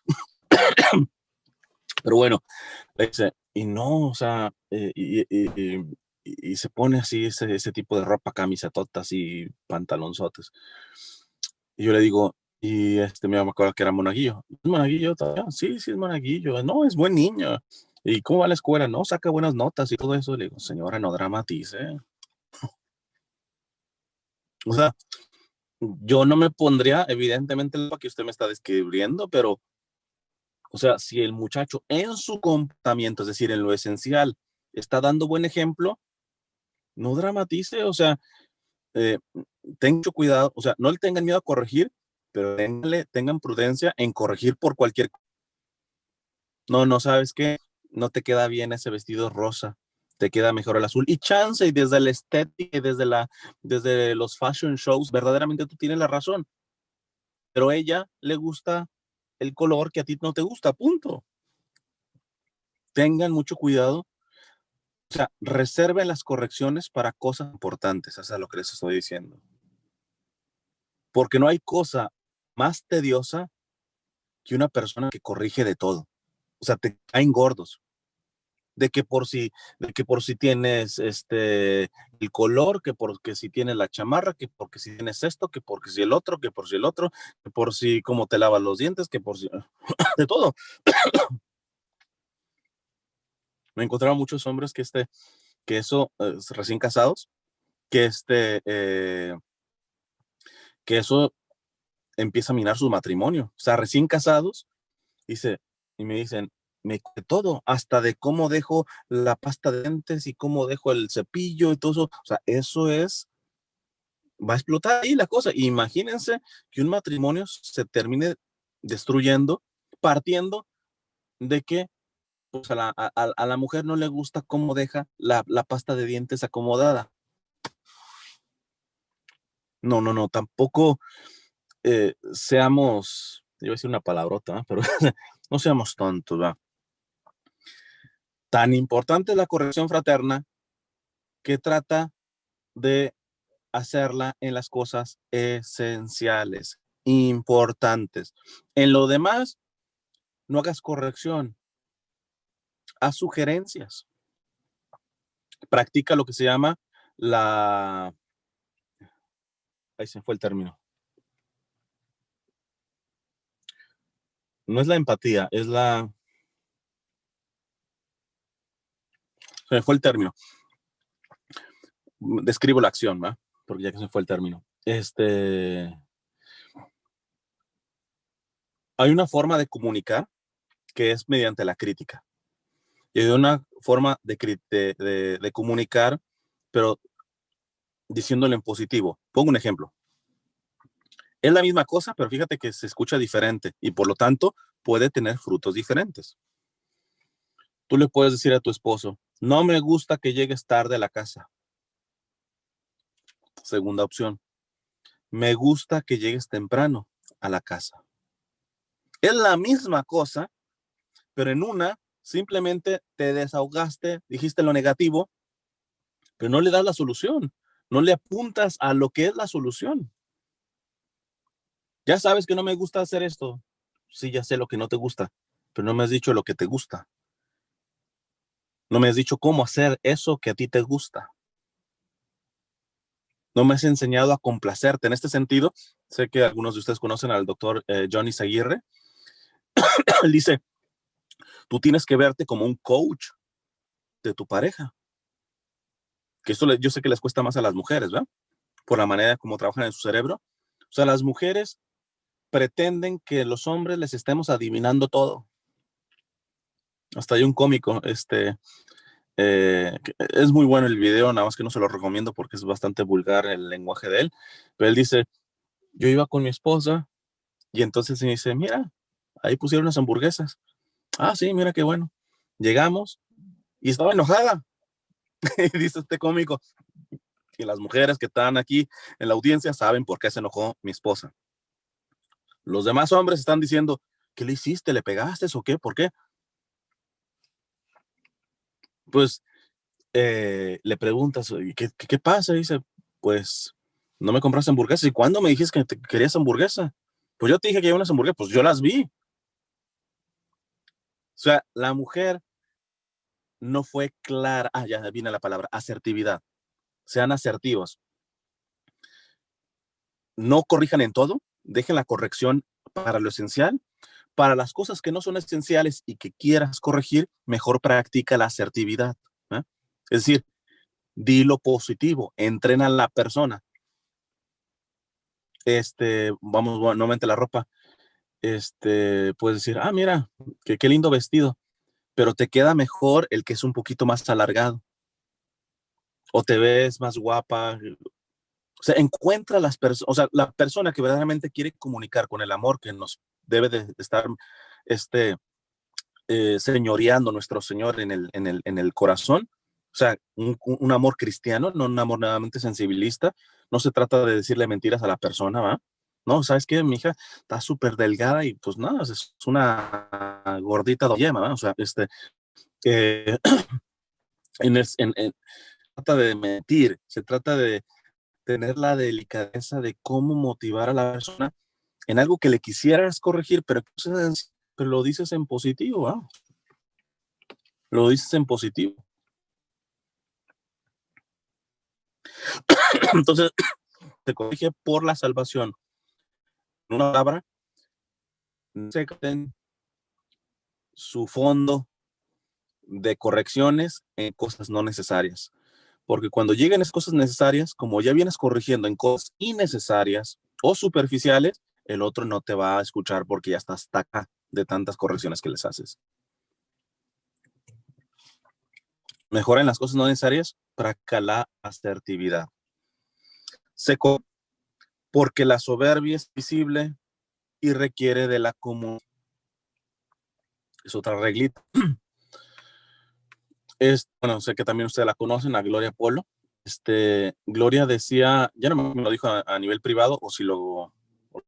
Pero bueno, dice, y no, o sea, y se pone así ese tipo de ropa, camisetotas y pantalonzotes. Y yo le digo, y me acuerdo que era monaguillo. ¿Es monaguillo todavía? Sí, sí es monaguillo. No, es buen niño. ¿Y cómo va a la escuela? No, saca buenas notas y todo eso. Le digo, señora, no dramatice. O sea, yo no me pondría, evidentemente, lo que usted me está describiendo, pero, o sea, si el muchacho en su comportamiento, es decir, en lo esencial, está dando buen ejemplo, no dramatice, o sea, eh, tengan mucho cuidado, o sea, no le tengan miedo a corregir, pero tengan prudencia en corregir por cualquier cosa. No, ¿sabes qué? No te queda bien ese vestido rosa, te queda mejor el azul. Y chance, y desde la estética y desde los fashion shows, verdaderamente tú tienes la razón. Pero a ella le gusta el color que a ti no te gusta, punto. Tengan mucho cuidado. O sea, reserven las correcciones para cosas importantes, eso es lo que les estoy diciendo. Porque no hay cosa más tediosa que una persona que corrige de todo. O sea, te caen gordos. De que por si tienes el color, que porque si tienes la chamarra, que porque si tienes esto, que porque si el otro, que por si el otro, que por si cómo te lavas los dientes, que por si de todo. Me encontraba muchos hombres que eso recién casados, que que eso empieza a minar su matrimonio. O sea, recién casados, dice, y me dicen, me de todo, hasta de cómo dejo la pasta de dientes y cómo dejo el cepillo y todo eso. O sea, eso va a explotar ahí la cosa. Imagínense que un matrimonio se termine destruyendo, partiendo de que pues, a la mujer no le gusta cómo deja la pasta de dientes acomodada. No, tampoco seamos, yo iba a decir una palabrota, ¿no? Pero no seamos tontos, ¿va? Tan importante es la corrección fraterna que trata de hacerla en las cosas esenciales, importantes. En lo demás, no hagas corrección, haz sugerencias. Practica lo que se llama la... Ahí se fue el término. No es la empatía, es la... Se me fue el término. Describo la acción, ¿va? Porque ya que se fue el término. Hay una forma de comunicar que es mediante la crítica. Y hay una forma de comunicar, pero diciéndolo en positivo. Pongo un ejemplo. Es la misma cosa, pero fíjate que se escucha diferente y por lo tanto puede tener frutos diferentes. Tú le puedes decir a tu esposo, no me gusta que llegues tarde a la casa. Segunda opción, me gusta que llegues temprano a la casa. Es la misma cosa, pero en una simplemente te desahogaste, dijiste lo negativo, pero no le das la solución, no le apuntas a lo que es la solución. Ya sabes que no me gusta hacer esto. Sí, ya sé lo que no te gusta, pero no me has dicho lo que te gusta. No me has dicho cómo hacer eso que a ti te gusta. No me has enseñado a complacerte. En este sentido, sé que algunos de ustedes conocen al doctor Johnny Zaguirre. Él dice, tú tienes que verte como un coach de tu pareja. Que esto yo sé que les cuesta más a las mujeres, ¿verdad? Por la manera como trabajan en su cerebro. O sea, las mujeres pretenden que los hombres les estemos adivinando todo. Hasta hay un cómico, es muy bueno el video, nada más que no se lo recomiendo porque es bastante vulgar el lenguaje de él. Pero él dice, yo iba con mi esposa y entonces me dice, mira, ahí pusieron unas hamburguesas. Ah, sí, mira qué bueno. Llegamos y estaba enojada. Y dice este cómico, y las mujeres que están aquí en la audiencia saben por qué se enojó mi esposa. Los demás hombres están diciendo, ¿qué le hiciste? ¿Le pegaste o qué? ¿Por qué? Pues le preguntas, ¿qué pasa? Y dice, pues no me compraste hamburguesas. ¿Y cuándo me dijiste que te querías hamburguesa? Pues yo te dije que había unas hamburguesas, pues yo las vi. O sea, la mujer no fue clara. Ah, ya viene la palabra, asertividad. Sean asertivos. No corrijan en todo, dejen la corrección para lo esencial. Para las cosas que no son esenciales y que quieras corregir, mejor practica la asertividad. ¿Eh? Es decir, di lo positivo, entrena a la persona. Vamos nuevamente la ropa. Puedes decir, ah, mira, qué lindo vestido, pero te queda mejor el que es un poquito más alargado. O te ves más guapa. O sea, encuentra las personas, o sea, la persona que verdaderamente quiere comunicar con el amor que nos debe de estar señoreando nuestro Señor en el corazón. O sea, un amor cristiano, no un amor nuevamente sensibilista. No se trata de decirle mentiras a la persona, ¿va? No, ¿sabes qué? Mi hija está súper delgada y pues nada, es una gordita de yema, ¿va? O sea, eh, trata de mentir, se trata de tener la delicadeza de cómo motivar a la persona en algo que le quisieras corregir, pero lo dices en positivo, ¿va? Lo dices en positivo. Entonces, se corrige por la salvación. Una palabra, secan su fondo de correcciones en cosas no necesarias. Porque cuando lleguen esas cosas necesarias, como ya vienes corrigiendo en cosas innecesarias o superficiales, el otro no te va a escuchar porque ya está hasta acá de tantas correcciones que les haces. Mejora en las cosas no necesarias, practica la asertividad. Seco, porque la soberbia es visible y requiere de la comunión. Es otra reglita. Bueno, sé que también ustedes la conocen, a Gloria Polo. Gloria decía, ya no me lo dijo a nivel privado o si lo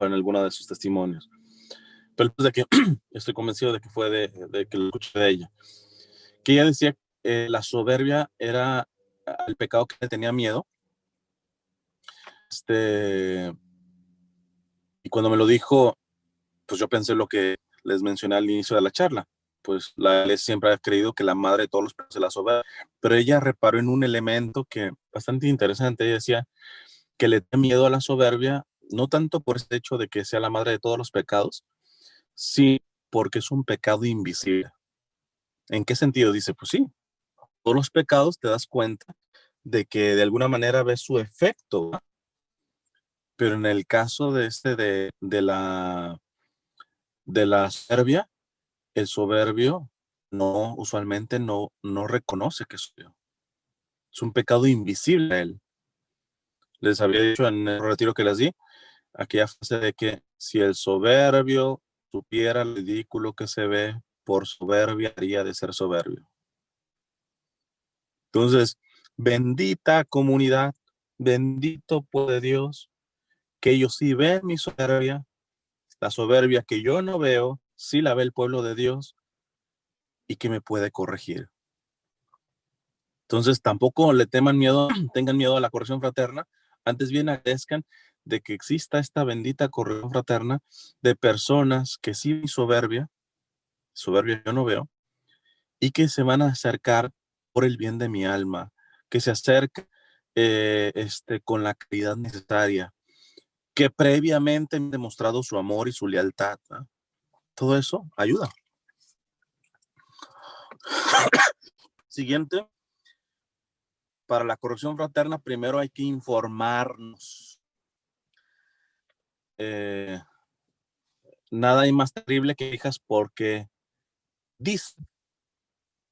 en alguno de sus testimonios, pero de que estoy convencido de que fue de que lo escuché de ella, que ella decía que la soberbia era el pecado que le tenía miedo. Y cuando me lo dijo, pues yo pensé lo que les mencioné al inicio de la charla. Pues la iglesia siempre ha creído que la madre de todos los pecados es la soberbia, pero ella reparó en un elemento que bastante interesante. Ella decía que le da miedo a la soberbia, no tanto por ese hecho de que sea la madre de todos los pecados, sí, porque es un pecado invisible. ¿En qué sentido? Dice, pues sí, todos los pecados te das cuenta de que de alguna manera ves su efecto, ¿verdad? Pero en el caso de la soberbia, el soberbio usualmente no reconoce que es suyo. Es un pecado invisible a él. Les había dicho en el retiro que les di, aquella frase de que si el soberbio supiera lo ridículo que se ve, por soberbia haría de ser soberbio. Entonces, bendita comunidad, bendito pueblo de Dios, que ellos sí ven mi soberbia, la soberbia que yo no veo, sí la ve el pueblo de Dios y que me puede corregir. Entonces, tampoco le tengan miedo a la corrección fraterna, antes bien agradezcan de que exista esta bendita corrección fraterna de personas que sí ven soberbia yo no veo, y que se van a acercar por el bien de mi alma, que se acercan con la caridad necesaria, que previamente han demostrado su amor y su lealtad, ¿no? Todo eso ayuda. Siguiente, para la corrección fraterna, primero hay que informarnos. Nada hay más terrible que hijas porque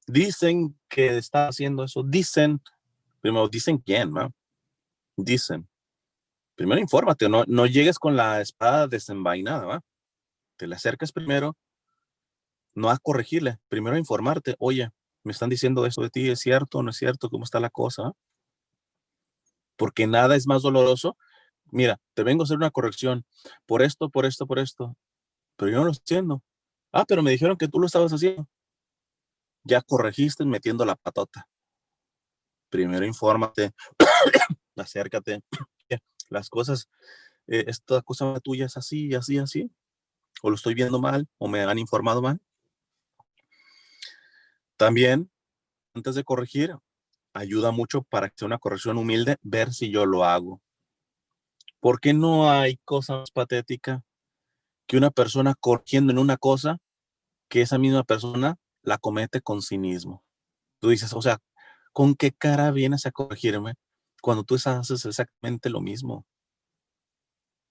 dicen que está haciendo eso. Primero dicen quién, ¿no? Dicen. Primero infórmate, no llegues con la espada desenvainada, ¿va? Te le acercas primero, no a corregirle, primero a informarte. Oye, me están diciendo eso de ti, ¿es cierto o no es cierto? ¿Cómo está la cosa? Porque nada es más doloroso. Mira, te vengo a hacer una corrección por esto, por esto, por esto, pero yo no lo estoy haciendo. Ah, pero me dijeron que tú lo estabas haciendo. Ya corregiste metiendo la patota. Primero infórmate, acércate. Las cosas, esta cosa tuya es así, así, así. O lo estoy viendo mal, o me han informado mal. También, antes de corregir, ayuda mucho para que sea una corrección humilde, ver si yo lo hago. Porque no hay cosa más patética que una persona corrigiendo en una cosa que esa misma persona la comete con cinismo. Tú dices, o sea, ¿con qué cara vienes a corregirme cuando tú haces exactamente lo mismo?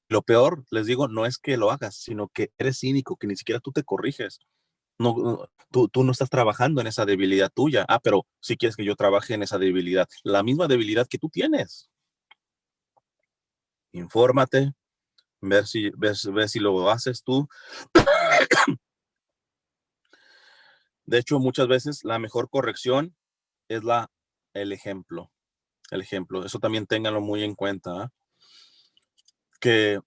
Lo peor, les digo, no es que lo hagas, sino que eres cínico, que ni siquiera tú te corriges. Tú no estás trabajando en esa debilidad tuya. Ah, pero si quieres que yo trabaje en esa debilidad, la misma debilidad que tú tienes. Infórmate, ver si lo haces tú. De hecho, muchas veces la mejor corrección es el ejemplo. El ejemplo. Eso también ténganlo muy en cuenta, ¿eh? Que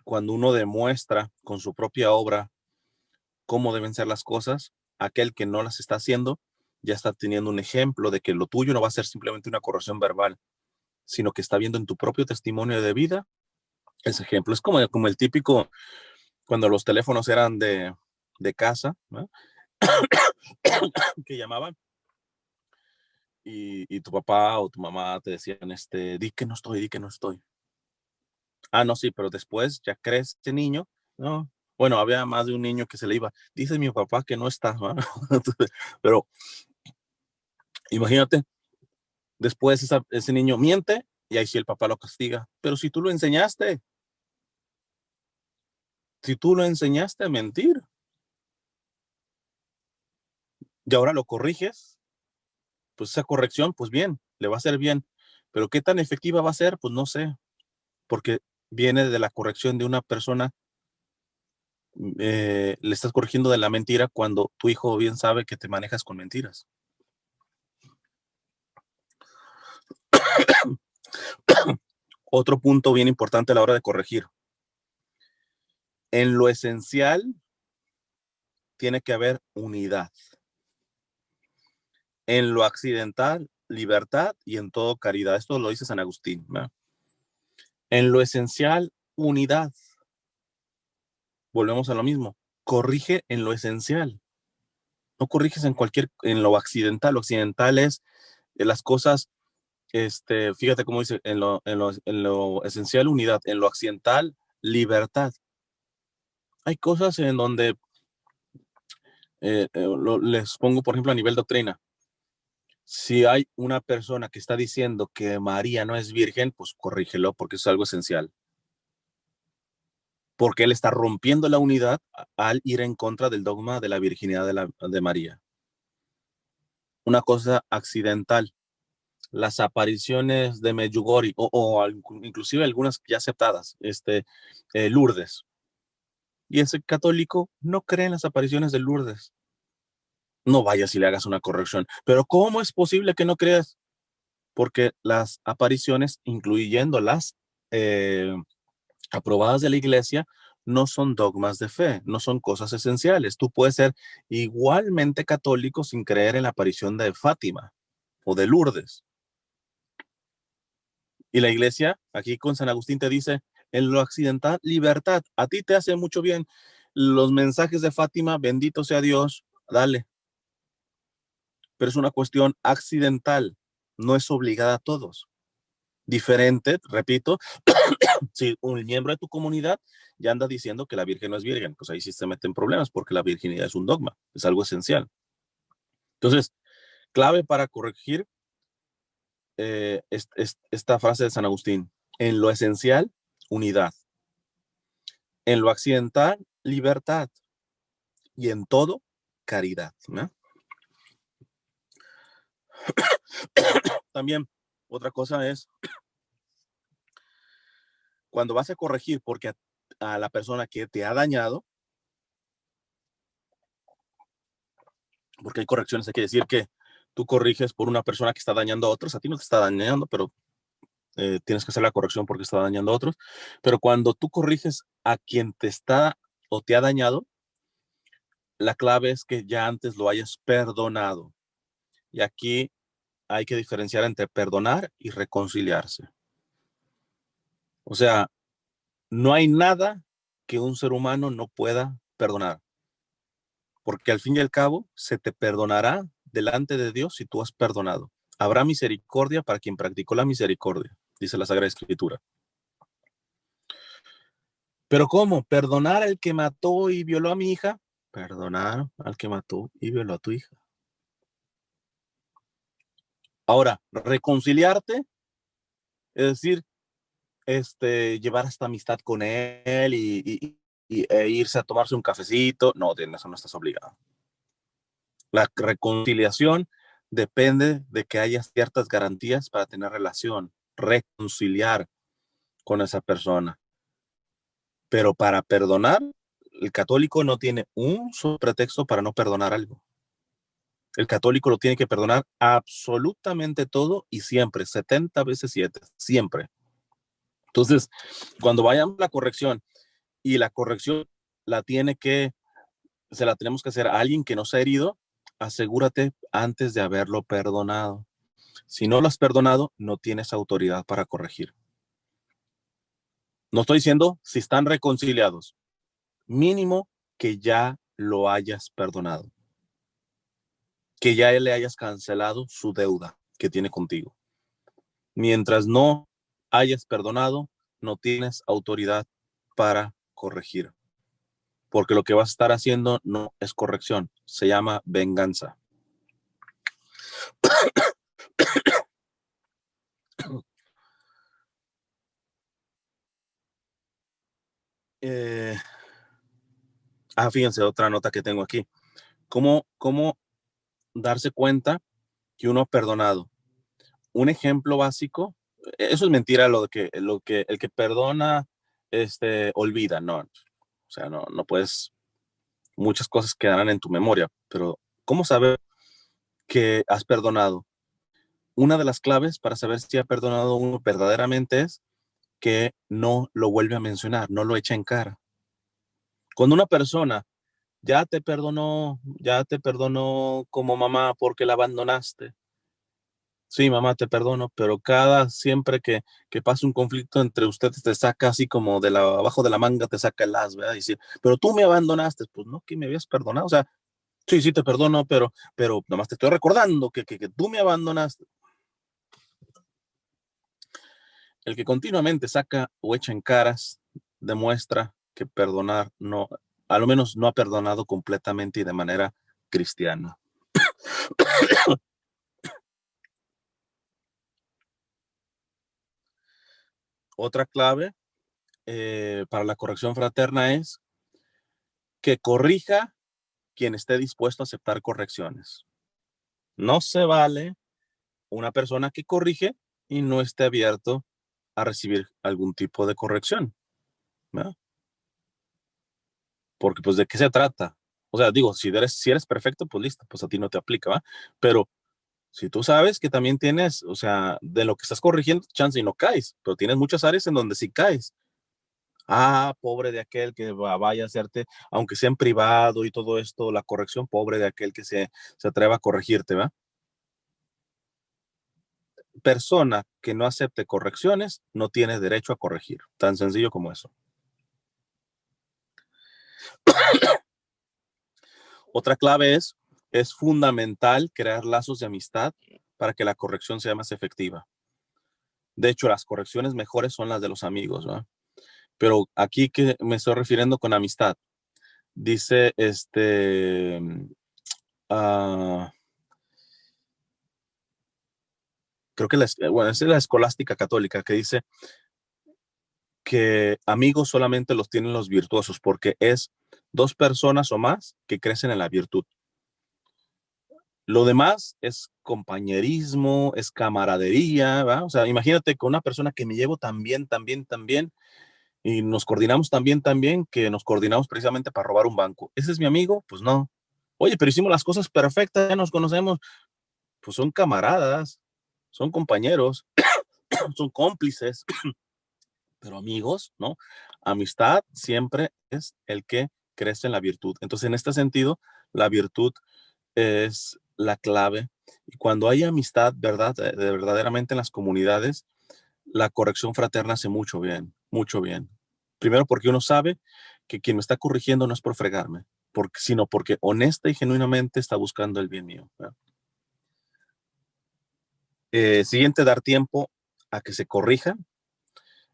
cuando uno demuestra con su propia obra cómo deben ser las cosas, aquel que no las está haciendo ya está teniendo un ejemplo de que lo tuyo no va a ser simplemente una corrección verbal, sino que está viendo en tu propio testimonio de vida ese ejemplo. Es como el típico cuando los teléfonos eran de casa, ¿no? Que llamaban y tu papá o tu mamá te decían, di que no estoy, di que no estoy. Ah, no, sí, pero después ya crece este niño, ¿no? Bueno, había más de un niño que se le iba. Dice mi papá que no está, ¿no? Pero imagínate, después ese niño miente y ahí sí el papá lo castiga. Pero si tú lo enseñaste a mentir y ahora lo corriges, pues esa corrección, pues bien, le va a hacer bien. Pero qué tan efectiva va a ser, pues no sé, porque viene de la corrección de una persona. Le estás corrigiendo de la mentira cuando tu hijo bien sabe que te manejas con mentiras. Otro punto bien importante a la hora de corregir. En lo esencial, tiene que haber unidad. En lo accidental, libertad, y en todo caridad. Esto lo dice San Agustín, ¿verdad? En lo esencial, unidad. Volvemos a lo mismo. Corrige en lo esencial. No corriges en lo accidental. Lo accidental es las cosas, fíjate cómo dice, en lo esencial, unidad. En lo accidental, libertad. Hay cosas en donde les pongo, por ejemplo, a nivel doctrina. Si hay una persona que está diciendo que María no es virgen, pues corrígelo porque es algo esencial. Porque él está rompiendo la unidad al ir en contra del dogma de la virginidad de María. Una cosa accidental, las apariciones de Medjugorje o inclusive algunas ya aceptadas, Lourdes. Y ese católico no cree en las apariciones de Lourdes. No vayas y le hagas una corrección. Pero ¿cómo es posible que no creas? Porque las apariciones, incluyendo las aprobadas de la iglesia, no son dogmas de fe, no son cosas esenciales. Tú puedes ser igualmente católico sin creer en la aparición de Fátima o de Lourdes. Y la iglesia, aquí con San Agustín, te dice, en lo accidental, libertad. A ti te hace mucho bien los mensajes de Fátima, bendito sea Dios, dale. Pero es una cuestión accidental, no es obligada a todos. Diferente, repito, si un miembro de tu comunidad ya anda diciendo que la Virgen no es virgen, pues ahí sí se meten problemas porque la virginidad es un dogma, es algo esencial. Entonces, clave para corregir esta frase de San Agustín. En lo esencial, unidad. En lo accidental, libertad. Y en todo, caridad, ¿no? También, otra cosa es, cuando vas a corregir porque a la persona que te ha dañado, porque hay correcciones, hay que decir que tú corriges por una persona que está dañando a otros, a ti no te está dañando, pero tienes que hacer la corrección porque está dañando a otros. Pero cuando tú corriges a quien te está o te ha dañado, la clave es que ya antes lo hayas perdonado. Y aquí hay que diferenciar entre perdonar y reconciliarse. O sea, no hay nada que un ser humano no pueda perdonar, porque al fin y al cabo se te perdonará delante de Dios si tú has perdonado. Habrá misericordia para quien practicó la misericordia, dice la Sagrada Escritura. Pero ¿cómo? ¿Perdonar al que mató y violó a mi hija? Perdonar al que mató y violó a tu hija. Ahora, reconciliarte, es decir, llevar esta amistad con él e irse a tomarse un cafecito. No, de eso no estás obligado. La reconciliación depende de que haya ciertas garantías para tener relación, reconciliar con esa persona. Pero para perdonar, el católico no tiene un solo pretexto para no perdonar algo. El católico lo tiene que perdonar absolutamente todo y siempre, 70 veces 7, siempre. Entonces, cuando vayan a la corrección y la corrección se la tenemos que hacer a alguien que nos ha herido, asegúrate antes de haberlo perdonado. Si no lo has perdonado, no tienes autoridad para corregir. No estoy diciendo si están reconciliados, mínimo que ya lo hayas perdonado, que ya le hayas cancelado su deuda que tiene contigo. Mientras no hayas perdonado, no tienes autoridad para corregir, porque lo que vas a estar haciendo no es corrección, se llama venganza. Fíjense, otra nota que tengo aquí. ¿Cómo darse cuenta que uno ha perdonado? Un ejemplo básico, eso es mentira, el que perdona, olvida, no. O sea, no puedes, muchas cosas quedarán en tu memoria, pero ¿cómo saber que has perdonado? Una de las claves para saber si ha perdonado uno verdaderamente es que no lo vuelve a mencionar, no lo echa en cara. Cuando una persona ya te perdonó como mamá porque la abandonaste. Sí, mamá, te perdono, pero siempre que pasa un conflicto entre ustedes, te saca así como abajo de la manga, te saca el as, ¿verdad? Y decir, pero tú me abandonaste, pues no, que me habías perdonado, o sea, sí, sí te perdono, pero nomás te estoy recordando que tú me abandonaste. El que continuamente saca o echa en caras, demuestra que perdonar no, a lo menos no ha perdonado completamente y de manera cristiana. Otra clave para la corrección fraterna es que corrija quien esté dispuesto a aceptar correcciones. No se vale una persona que corrige y no esté abierto a recibir algún tipo de corrección, ¿verdad? Porque pues de qué se trata. O sea, digo, si eres perfecto, pues listo, pues a ti no te aplica, ¿va? Pero si tú sabes que también tienes, o sea, de lo que estás corrigiendo, chance y no caes, pero tienes muchas áreas en donde sí caes. Ah, pobre de aquel que vaya a hacerte, aunque sea en privado y todo esto, la corrección, pobre de aquel que se atreva a corregirte, ¿va? Persona que no acepte correcciones no tiene derecho a corregir. Tan sencillo como eso. Otra clave es fundamental crear lazos de amistad para que la corrección sea más efectiva. De hecho, las correcciones mejores son las de los amigos, ¿no? Pero aquí que me estoy refiriendo con amistad, dice uh, creo que bueno, es la escolástica católica que dice que amigos solamente los tienen los virtuosos porque es dos personas o más que crecen en la virtud. Lo demás es compañerismo, es camaradería, ¿va? O sea, imagínate con una persona que me llevo tan bien, tan bien, tan bien, y nos coordinamos tan bien, que nos coordinamos precisamente para robar un banco. ¿Ese es mi amigo? Pues no. Oye, pero hicimos las cosas perfectas, ya nos conocemos. Pues son camaradas, son compañeros, son cómplices, pero amigos, ¿no? Amistad siempre es el que crece en la virtud. Entonces, en este sentido, la virtud es la clave. Y cuando hay amistad, ¿verdad? De verdaderamente en las comunidades, la corrección fraterna hace mucho bien, mucho bien. Primero porque uno sabe que quien me está corrigiendo no es por fregarme, sino porque honesta y genuinamente está buscando el bien mío, ¿verdad? Siguiente, dar tiempo a que se corrijan.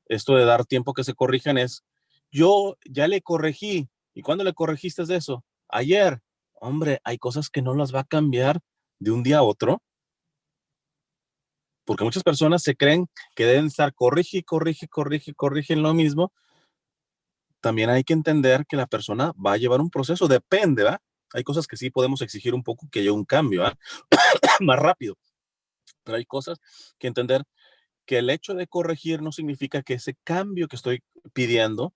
Esto de dar tiempo a que se corrijan es, yo ya le corregí. ¿Y cuándo le corregiste de eso? Ayer. Hombre, hay cosas que no las va a cambiar de un día a otro, porque muchas personas se creen que deben estar corrigen lo mismo. También hay que entender que la persona va a llevar un proceso, depende, ¿va? Hay cosas que sí podemos exigir un poco que haya un cambio, ¿va? Más rápido, pero hay cosas que entender que el hecho de corregir no significa que ese cambio que estoy pidiendo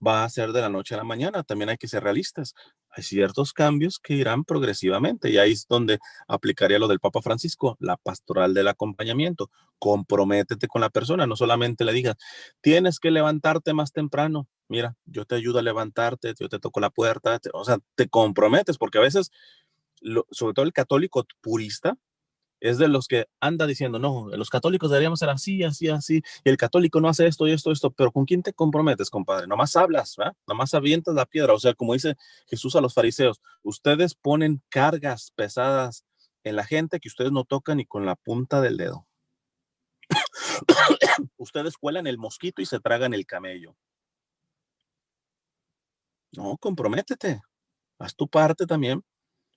va a ser de la noche a la mañana. También hay que ser realistas. Hay ciertos cambios que irán progresivamente y ahí es donde aplicaría lo del Papa Francisco, la pastoral del acompañamiento. Comprométete con la persona, no solamente le digas, tienes que levantarte más temprano. Mira, yo te ayudo a levantarte, yo te toco la puerta, o sea, te comprometes porque a veces, sobre todo el católico purista, es de los que anda diciendo, no, los católicos deberíamos ser así, así, así, y el católico no hace esto y esto, esto, pero ¿con quién te comprometes, compadre? Nomás hablas, ¿verdad? Nomás avientas la piedra, o sea, como dice Jesús a los fariseos, ustedes ponen cargas pesadas en la gente que ustedes no tocan ni con la punta del dedo. Ustedes cuelan el mosquito y se tragan el camello. No, comprométete, haz tu parte también,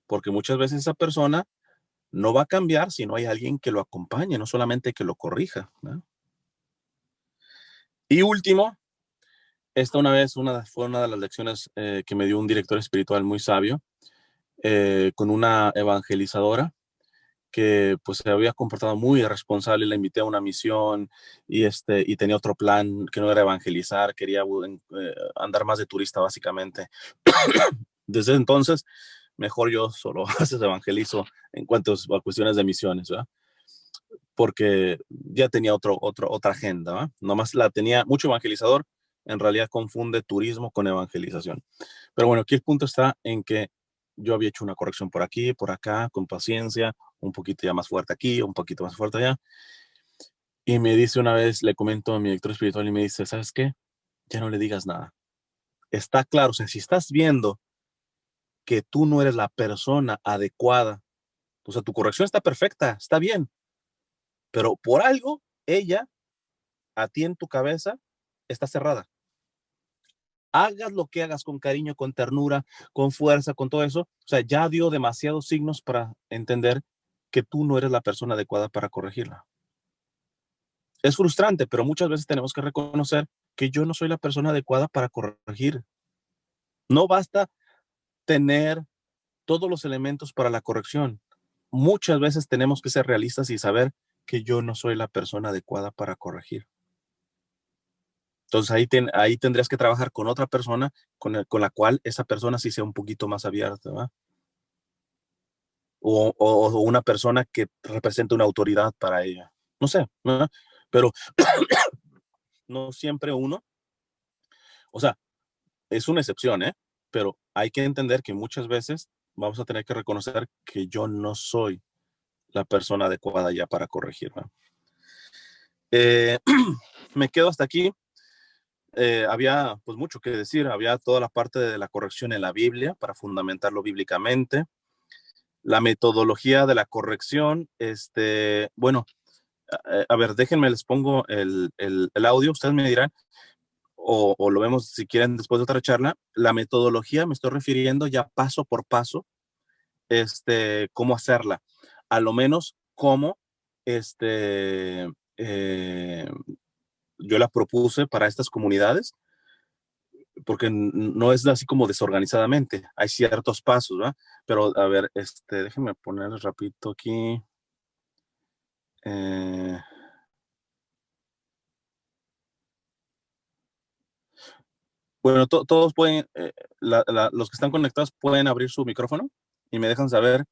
porque muchas veces esa persona no va a cambiar si no hay alguien que lo acompañe, no solamente que lo corrija, ¿verdad? Y último, esta una vez fue una de las lecciones que me dio un director espiritual muy sabio, con una evangelizadora que pues se había comportado muy irresponsable, la invité a una misión y tenía otro plan que no era evangelizar, quería andar más de turista básicamente. Desde entonces, mejor yo solo haces evangelizo en cuanto a cuestiones de misiones, ¿verdad? Porque ya tenía otra agenda, ¿verdad? Nomás la tenía mucho evangelizador, en realidad confunde turismo con evangelización. Pero bueno, aquí el punto está en que yo había hecho una corrección por aquí, por acá, con paciencia, un poquito ya más fuerte aquí, un poquito más fuerte allá. Y me dice una vez, le comento a mi director espiritual y me dice, ¿sabes qué? Ya no le digas nada. Está claro, o sea, si estás viendo que tú no eres la persona adecuada, o sea, tu corrección está perfecta, está bien, pero por algo, ella, a ti en tu cabeza, está cerrada. Hagas lo que hagas con cariño, con ternura, con fuerza, con todo eso, o sea, ya dio demasiados signos para entender que tú no eres la persona adecuada para corregirla. Es frustrante, pero muchas veces tenemos que reconocer que yo no soy la persona adecuada para corregir. No basta tener todos los elementos para la corrección. Muchas veces tenemos que ser realistas y saber que yo no soy la persona adecuada para corregir. Entonces ahí tendrías que trabajar con otra persona con la cual esa persona sí sea un poquito más abierta, ¿verdad? O una persona que represente una autoridad para ella. No sé, ¿verdad? Pero no siempre uno, o sea, es una excepción, ¿eh? Pero hay que entender que muchas veces vamos a tener que reconocer que yo no soy la persona adecuada ya para corregir, ¿verdad? Me quedo hasta aquí. Había pues mucho que decir, había toda la parte de la corrección en la Biblia para fundamentarlo bíblicamente, la metodología de la corrección, bueno, a ver, déjenme, les pongo el audio, ustedes me dirán, o lo vemos si quieren después de otra charla, la metodología me estoy refiriendo ya paso por paso, cómo hacerla, a lo menos cómo, eh, yo la propuse para estas comunidades, porque no es así como desorganizadamente, hay ciertos pasos, ¿verdad? Pero a ver, déjenme poner rapidito aquí. Eh, bueno, todos pueden, los que están conectados pueden abrir su micrófono y me dejan saber,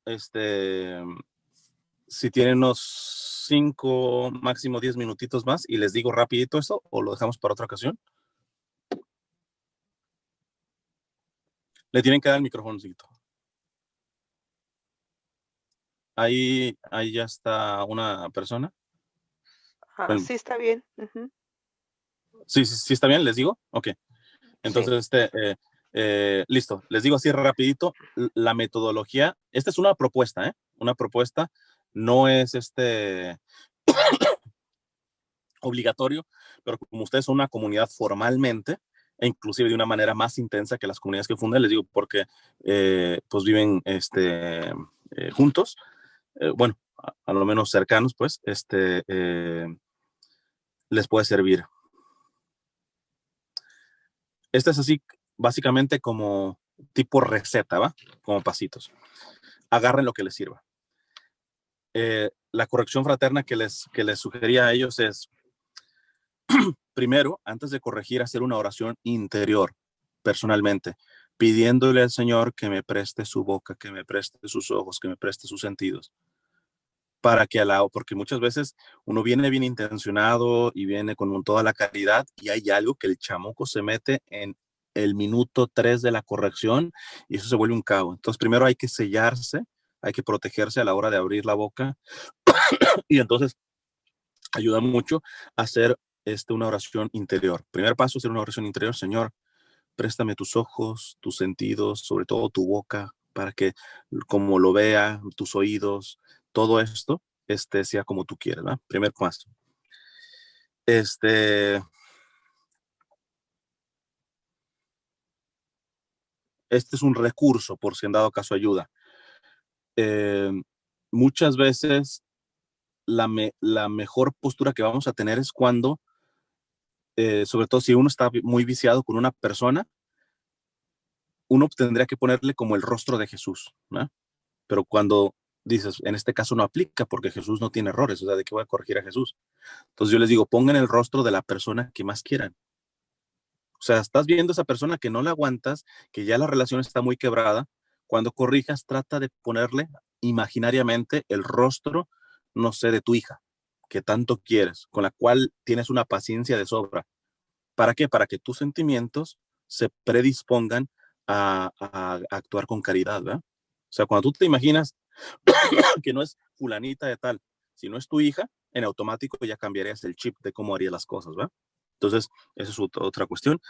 este, si tienen unos 5, máximo 10 minutitos más y les digo rapidito esto o lo dejamos para otra ocasión. Le tienen que dar el micrófono. Ahí ya está una persona. Ah, Bueno, sí, está bien. Ujú. sí está bien, les digo. Ok. Sí. Entonces, listo. Les digo así rapidito, la metodología, esta es una propuesta, ¿eh? Una propuesta, no es obligatorio, pero como ustedes son una comunidad formalmente, e inclusive de una manera más intensa que las comunidades que fundan, les digo porque pues viven juntos, bueno, a lo menos cercanos, pues, les puede servir. Esta es así, básicamente como tipo receta, ¿va? Como pasitos. Agarren lo que les sirva. La corrección fraterna que les sugería a ellos es, primero, antes de corregir, hacer una oración interior, personalmente, pidiéndole al Señor que me preste su boca, que me preste sus ojos, que me preste sus sentidos, para que porque muchas veces uno viene bien intencionado y viene con toda la caridad y hay algo que el chamuco se mete en el minuto 3 de la corrección y eso se vuelve un caos. Entonces, primero hay que sellarse, hay que protegerse a la hora de abrir la boca y entonces ayuda mucho a hacer una oración interior. Primer paso, hacer una oración interior. Señor, préstame tus ojos, tus sentidos, sobre todo tu boca, para que como lo vea, tus oídos, todo esto, sea como tú quieres, ¿verdad? Primer paso. Este es un recurso por si en dado caso ayuda. Muchas veces la mejor postura que vamos a tener es cuando, sobre todo si uno está muy viciado con una persona, uno tendría que ponerle como el rostro de Jesús, ¿no? Pero cuando dices, en este caso no aplica porque Jesús no tiene errores, o sea, ¿de qué voy a corregir a Jesús? Entonces yo les digo, pongan el rostro de la persona que más quieran. O sea, estás viendo a esa persona que no la aguantas, que ya la relación está muy quebrada. Cuando corrijas, trata de ponerle imaginariamente el rostro, no sé, de tu hija. que tanto quieres, con la cual tienes una paciencia de sobra. ¿Para qué? Para que tus sentimientos se predispongan a actuar con caridad, ¿verdad? O sea, cuando tú te imaginas que no es fulanita de tal, si no es tu hija, en automático ya cambiarías el chip de cómo harías las cosas, ¿verdad? Entonces, esa es otra cuestión.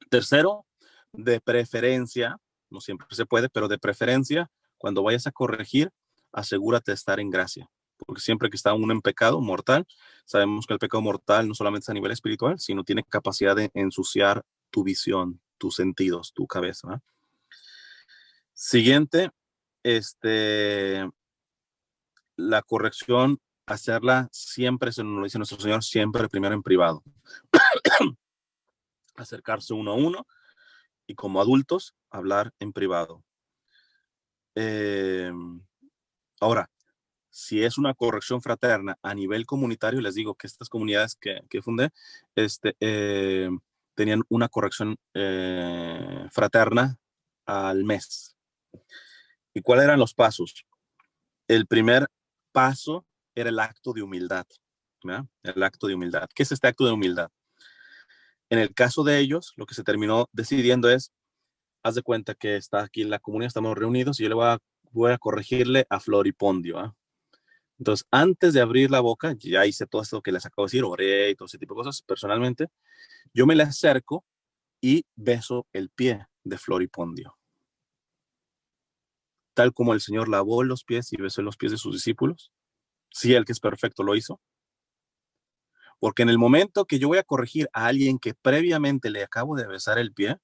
Tercero, de preferencia, no siempre se puede, pero de preferencia, cuando vayas a corregir, asegúrate de estar en gracia. Porque siempre que está uno en pecado mortal, sabemos que el pecado mortal no solamente es a nivel espiritual, sino tiene capacidad de ensuciar tu visión, tus sentidos, tu cabeza, ¿verdad? Siguiente, la corrección, hacerla siempre, eso nos lo dice nuestro Señor, siempre primero en privado. Acercarse uno a uno y como adultos hablar en privado. Ahora, si es una corrección fraterna a nivel comunitario, les digo que estas comunidades que fundé tenían una corrección fraterna al mes. ¿Y cuáles eran los pasos? El primer paso era el acto de humildad, ¿verdad? El acto de humildad. ¿Qué es este acto de humildad? En el caso de ellos, lo que se terminó decidiendo es, haz de cuenta que está aquí en la comunidad, estamos reunidos y yo le voy a corregirle a Floripondio, ¿eh? Entonces, antes de abrir la boca, ya hice todo esto que les acabo de decir, oré y todo ese tipo de cosas personalmente, yo me le acerco y beso el pie de Floripondio. Tal como el Señor lavó los pies y besó los pies de sus discípulos, sí, el que es perfecto lo hizo. Porque en el momento que yo voy a corregir a alguien que previamente le acabo de besar el pie,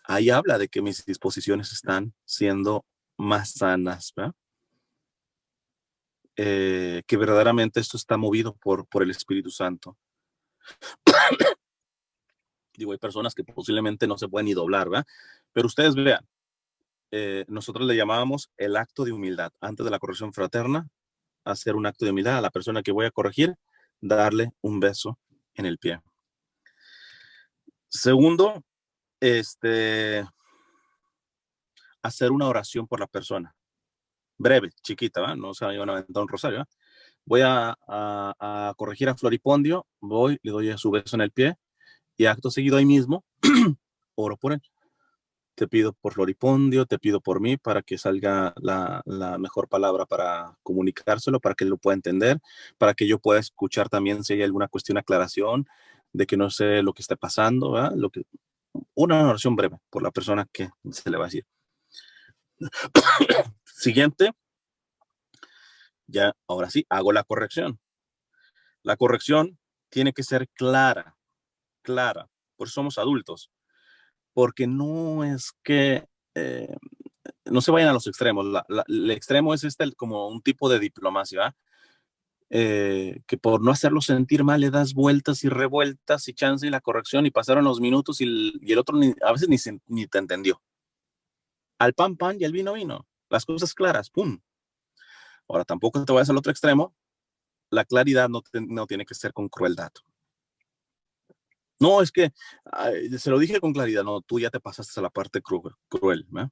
ahí habla de que mis disposiciones están siendo más sanas, ¿verdad? Que verdaderamente esto está movido por el Espíritu Santo. Digo, hay personas que posiblemente no se pueden ni doblar, ¿verdad? Pero ustedes vean, nosotros le llamábamos el acto de humildad. Antes de la corrección fraterna, hacer un acto de humildad a la persona que voy a corregir, darle un beso en el pie. Segundo, hacer una oración por la persona. Breve, chiquita, ¿verdad? No se van a aventar un rosario, ¿verdad? Voy a corregir a Floripondio, voy, le doy su beso en el pie y acto seguido ahí mismo, oro por él. Te pido por Floripondio, te pido por mí para que salga la mejor palabra para comunicárselo, para que él lo pueda entender, para que yo pueda escuchar también si hay alguna cuestión, aclaración de que no sé lo que está pasando, ¿verdad? Una oración breve por la persona que se le va a decir. Siguiente, ya ahora sí, hago la corrección. La corrección tiene que ser clara, clara, por eso somos adultos, porque no es que no se vayan a los extremos. El extremo es como un tipo de diplomacia, que por no hacerlo sentir mal le das vueltas y revueltas y chance y la corrección y pasaron los minutos y el otro a veces ni te entendió. Al pan, pan y al vino, vino. Las cosas claras, pum. Ahora, tampoco te vayas al otro extremo. La claridad no tiene que ser con crueldad. No, es que se lo dije con claridad. No, tú ya te pasaste a la parte cruel. ¿eh?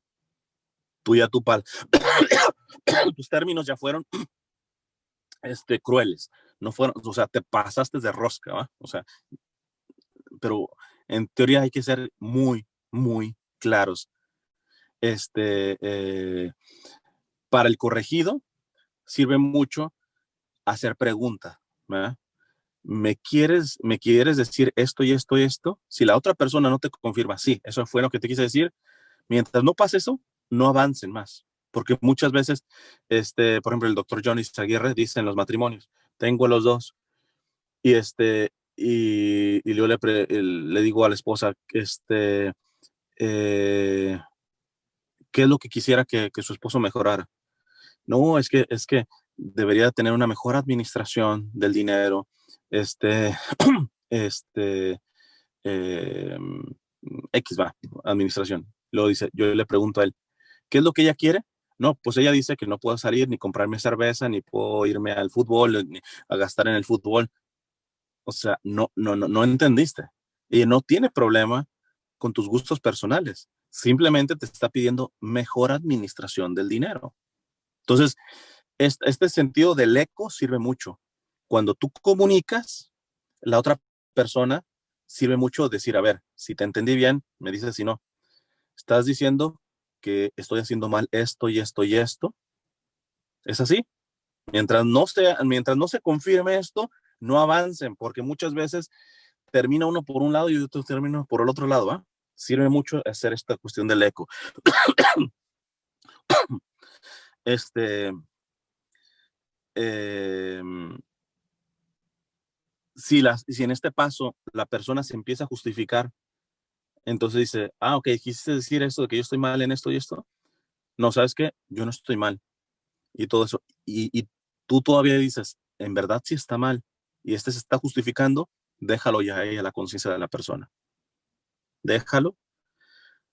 Tus términos ya fueron crueles. No fueron, o sea, te pasaste de rosca, ¿va? O sea, pero en teoría hay que ser muy, muy claros. Para el corregido sirve mucho hacer preguntas, ¿verdad? ¿Me quieres decir esto y esto y esto? Si la otra persona no te confirma, sí, eso fue lo que te quise decir, mientras no pase eso, no avancen más. Porque muchas veces, por ejemplo, el doctor Johnny Aguirre dice en los matrimonios, tengo los dos, y y yo le digo a la esposa, ¿qué es lo que quisiera que su esposo mejorara? No, es que debería tener una mejor administración del dinero, este, eh, X va, administración. Luego dice, yo le pregunto a él, ¿qué es lo que ella quiere? No, pues ella dice que no puedo salir ni comprarme cerveza, ni puedo irme al fútbol, ni a gastar en el fútbol. O sea, no entendiste. Ella no tiene problema con tus gustos personales. Simplemente te está pidiendo mejor administración del dinero. Entonces, Este sentido del eco sirve mucho. Cuando tú comunicas, la otra persona sirve mucho decir, a ver, si te entendí bien, me dices si no. Estás diciendo que estoy haciendo mal esto y esto y esto. ¿Es así? Mientras no se confirme esto, no avancen, porque muchas veces termina uno por un lado y otro termina por el otro lado. Sirve mucho hacer esta cuestión del eco. Este, eh, si en este paso la persona se empieza a justificar, entonces dice, ok, quisiste decir esto de que yo estoy mal en esto y esto. No, ¿sabes qué? Yo no estoy mal. Y todo eso. Y tú todavía dices, en verdad sí está mal. Y este se está justificando, déjalo ya ahí a la conciencia de la persona. Déjalo.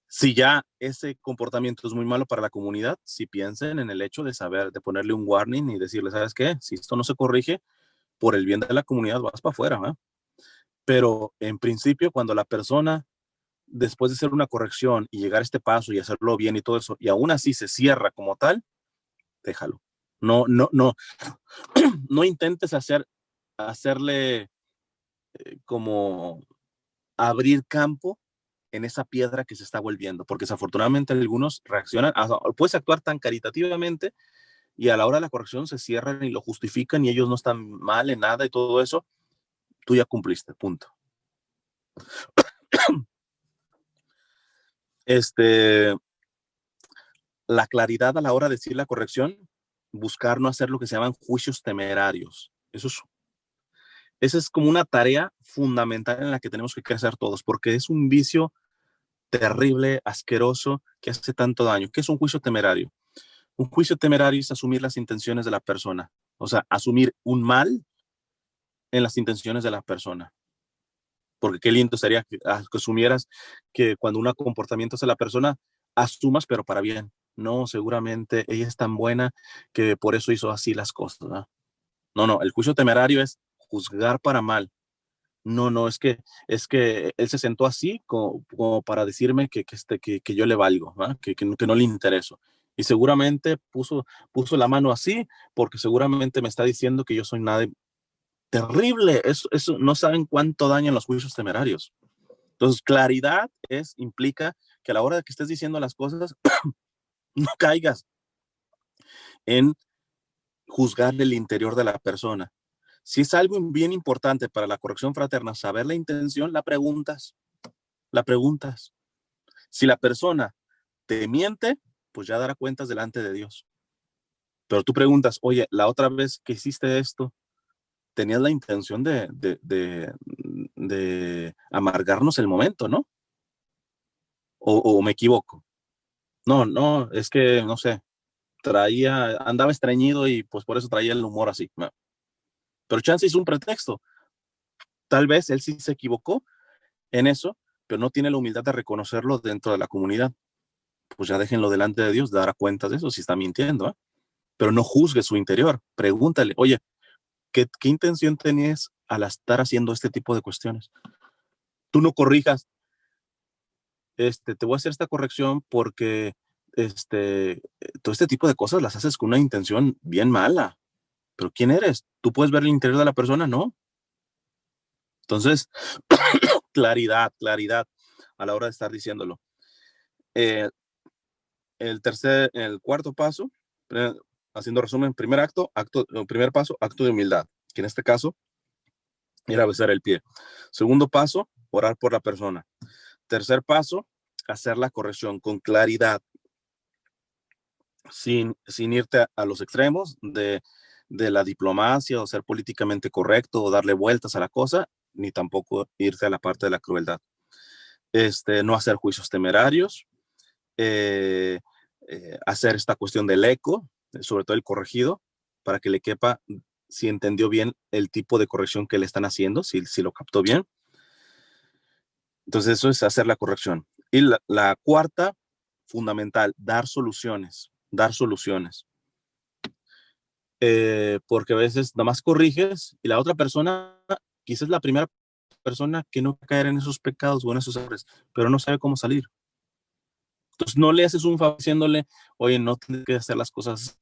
Si ya ese comportamiento es muy malo para la comunidad, si piensen en el hecho de saber, de ponerle un warning y decirle, ¿sabes qué? Si esto no se corrige, por el bien de la comunidad vas para afuera. Pero en principio, cuando la persona, después de hacer una corrección y llegar a este paso y hacerlo bien y todo eso, y aún así se cierra como tal, déjalo. No, no, no, no intentes hacerle como abrir campo en esa piedra que se está volviendo, porque desafortunadamente algunos reaccionan, puedes actuar tan caritativamente y a la hora de la corrección se cierran y lo justifican y ellos no están mal en nada y todo eso, tú ya cumpliste, punto. La claridad a la hora de decir la corrección, buscar no hacer lo que se llaman juicios temerarios. Esa es como una tarea fundamental en la que tenemos que crecer todos, porque es un vicio terrible, asqueroso, que hace tanto daño. ¿Qué es un juicio temerario? Un juicio temerario es asumir las intenciones de la persona, o sea, asumir un mal en las intenciones de la persona. Porque qué lindo sería que asumieras que cuando un comportamiento hace la persona, asumas, pero para bien. No, seguramente ella es tan buena que por eso hizo así las cosas. No, el juicio temerario es juzgar para mal. No, es que él se sentó así como para decirme que yo le valgo, que no le intereso. Y seguramente puso la mano así porque seguramente me está diciendo que yo soy nada terrible. Eso no saben cuánto dañan los juicios temerarios. Entonces, claridad implica que a la hora de que estés diciendo las cosas, no caigas en juzgar el interior de la persona. Si es algo bien importante para la corrección fraterna, saber la intención, la preguntas. Si la persona te miente, pues ya dará cuentas delante de Dios. Pero tú preguntas, oye, la otra vez que hiciste esto, tenías la intención de amargarnos el momento, ¿no? O me equivoco. No, es que, no sé, andaba estreñido y pues por eso traía el humor así. No. Pero chance es un pretexto. Tal vez él sí se equivocó en eso, pero no tiene la humildad de reconocerlo dentro de la comunidad. Pues ya déjenlo delante de Dios, dará cuenta de eso si está mintiendo. Pero no juzgue su interior. Pregúntale, oye, ¿qué intención tenías al estar haciendo este tipo de cuestiones? Tú no corrijas, te voy a hacer esta corrección porque todo este tipo de cosas las haces con una intención bien mala. Pero ¿quién eres? ¿Tú puedes ver el interior de la persona? No. Entonces, claridad a la hora de estar diciéndolo. Eh, el cuarto paso, haciendo resumen, primer paso, acto de humildad, que en este caso era besar el pie. Segundo paso, orar por la persona. Tercer paso, hacer la corrección con claridad, sin irte a los extremos de la diplomacia o ser políticamente correcto o darle vueltas a la cosa, ni tampoco irte a la parte de la crueldad. No hacer juicios temerarios, hacer esta cuestión del eco, sobre todo el corregido, para que le quepa si entendió bien el tipo de corrección que le están haciendo, si lo captó bien. Entonces eso es hacer la corrección. Y la cuarta, fundamental, dar soluciones. Porque a veces nada más corriges y la otra persona, quizás la primera persona que no caer en esos pecados o en esos errores, pero no sabe cómo salir. Entonces no le haces un favor diciéndole, oye, no tienes que hacer las cosas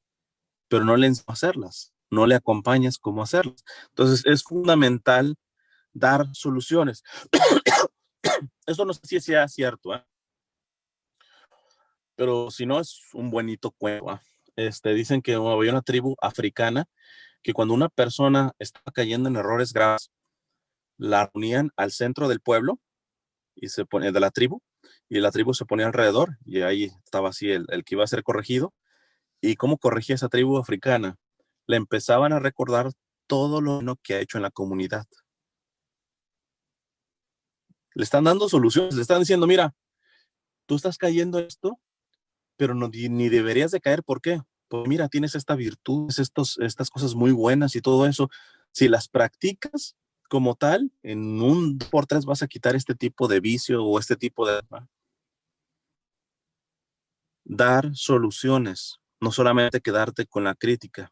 pero no le enseñas a hacerlas, no le acompañas cómo hacerlas. Entonces es fundamental dar soluciones. Eso no sé si sea cierto, ¿eh? Pero si no, es un bonito cuento. Dicen que había una tribu africana que cuando una persona estaba cayendo en errores graves, la reunían al centro del pueblo y se pone de la tribu, y la tribu se ponía alrededor, y ahí estaba así el que iba a ser corregido. ¿Y cómo corregía esa tribu africana? Le empezaban a recordar todo lo bueno que ha hecho en la comunidad. Le están dando soluciones, le están diciendo, mira, tú estás cayendo en esto, pero no, ni deberías de caer. ¿Por qué? Pues mira, tienes esta virtud, estas cosas muy buenas y todo eso. Si las practicas como tal, en un 2x3 vas a quitar este tipo de vicio o este tipo de... Dar soluciones, no solamente quedarte con la crítica.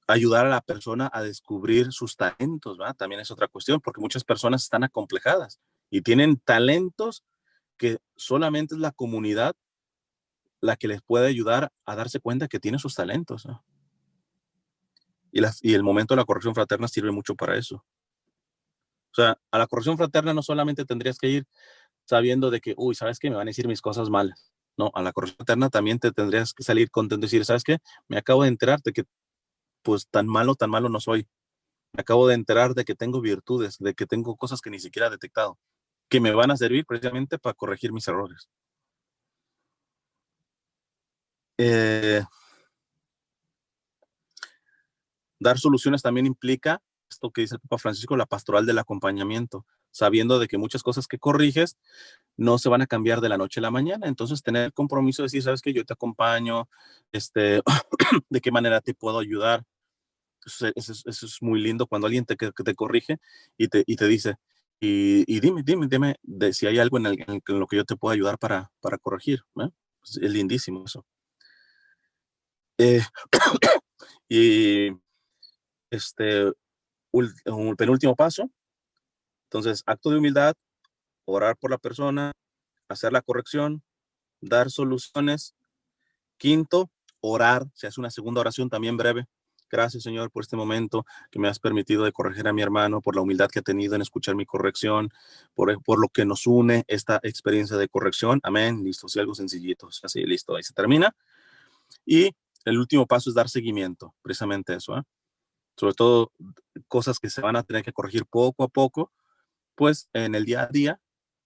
Ayudar a la persona a descubrir sus talentos, ¿verdad? También es otra cuestión, porque muchas personas están acomplejadas y tienen talentos que solamente es la comunidad la que les puede ayudar a darse cuenta que tiene sus talentos, ¿no? Y el momento de la corrección fraterna sirve mucho para eso. O sea, a la corrección fraterna no solamente tendrías que ir sabiendo de que, uy, ¿sabes qué? Me van a decir mis cosas malas. No, a la corrección fraterna también te tendrías que salir contento y decir, ¿sabes qué? Me acabo de enterar de que pues tan malo no soy. Me acabo de enterar de que tengo virtudes, de que tengo cosas que ni siquiera he detectado, que me van a servir precisamente para corregir mis errores. Eh, Dar soluciones también implica esto que dice el Papa Francisco, la pastoral del acompañamiento, sabiendo de que muchas cosas que corriges no se van a cambiar de la noche a la mañana. Entonces, tener el compromiso de decir, sabes que yo te acompaño, de qué manera te puedo ayudar. Eso es muy lindo cuando alguien que te corrige y te dice, y dime de si hay algo en lo que yo te puedo ayudar para corregir. ¿Eh? Es lindísimo eso. Eh, y un penúltimo paso, entonces, acto de humildad, orar por la persona, hacer la corrección, dar soluciones. Quinto, orar, se hace una segunda oración también breve. Gracias, Señor, por este momento que me has permitido de corregir a mi hermano, por la humildad que ha tenido en escuchar mi corrección, por lo que nos une esta experiencia de corrección. Amén. Listo, sí, algo sencillito. Así, listo, ahí se termina. Y el último paso es dar seguimiento, precisamente eso. Sobre todo cosas que se van a tener que corregir poco a poco, pues en el día a día.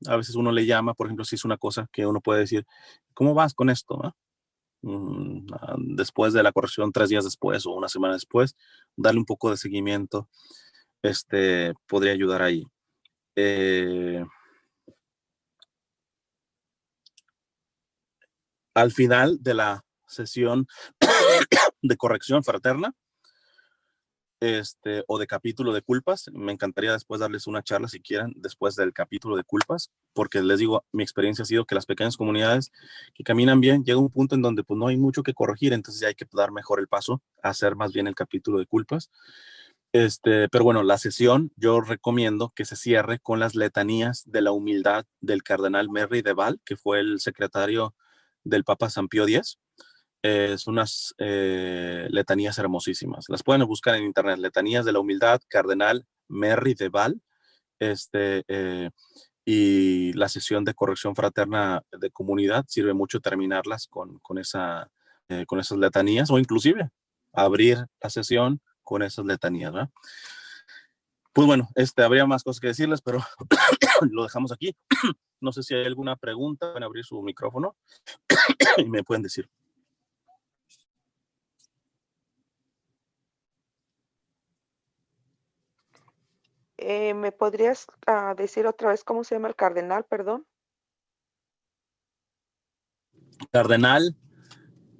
A veces uno le llama, por ejemplo, si es una cosa que uno puede decir, ¿cómo vas con esto? Después de la corrección, 3 días después o una semana después, darle un poco de seguimiento, podría ayudar ahí. Al final de la sesión de corrección fraterna, o de capítulo de culpas, me encantaría después darles una charla si quieren, después del capítulo de culpas, porque les digo, mi experiencia ha sido que las pequeñas comunidades que caminan bien, llega un punto en donde pues no hay mucho que corregir, entonces ya hay que dar mejor el paso a hacer más bien el capítulo de culpas. Pero bueno, la sesión yo recomiendo que se cierre con las letanías de la humildad del cardenal Merry de Val, que fue el secretario del Papa San Pío X. Son unas letanías hermosísimas. Las pueden buscar en internet. Letanías de la humildad, cardenal Merry de Val. Y la sesión de corrección fraterna de comunidad sirve mucho terminarlas con esas letanías, o inclusive abrir la sesión con esas letanías, ¿verdad? Pues bueno, habría más cosas que decirles, pero lo dejamos aquí. No sé si hay alguna pregunta, pueden abrir su micrófono y me pueden decir. ¿Me podrías decir otra vez cómo se llama el cardenal, perdón? Cardenal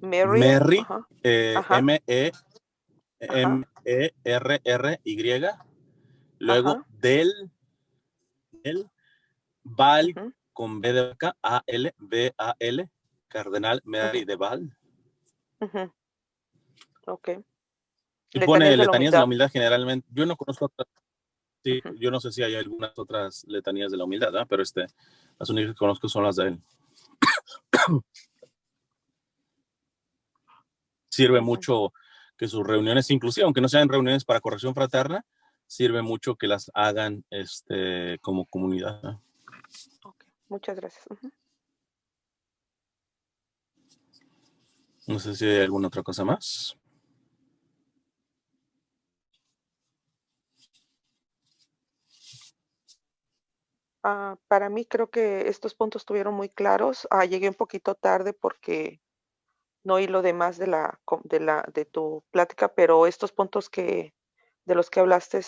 Merriam, Merry, ajá, ajá, ajá, Merrry, luego ajá, del Val ujú, con B de vaca, Alval, Cardenal Merry ujú, de Val. ujú, ok. Y pone Letanías de la letanías de la humildad. humildad generalmente. Yo no conozco otras, sí, Ujú. yo no sé si hay algunas otras letanías de la humildad, ¿verdad? Pero las únicas que conozco son las de él. sirve mucho que sus reuniones, inclusive aunque no sean reuniones para corrección fraterna, sirve mucho que las hagan como comunidad, ¿no? Okay, muchas gracias. No sé si hay alguna otra cosa más. Para mí creo que estos puntos estuvieron muy claros. Llegué un poquito tarde porque no oí lo demás de tu plática, pero estos puntos de los que hablaste,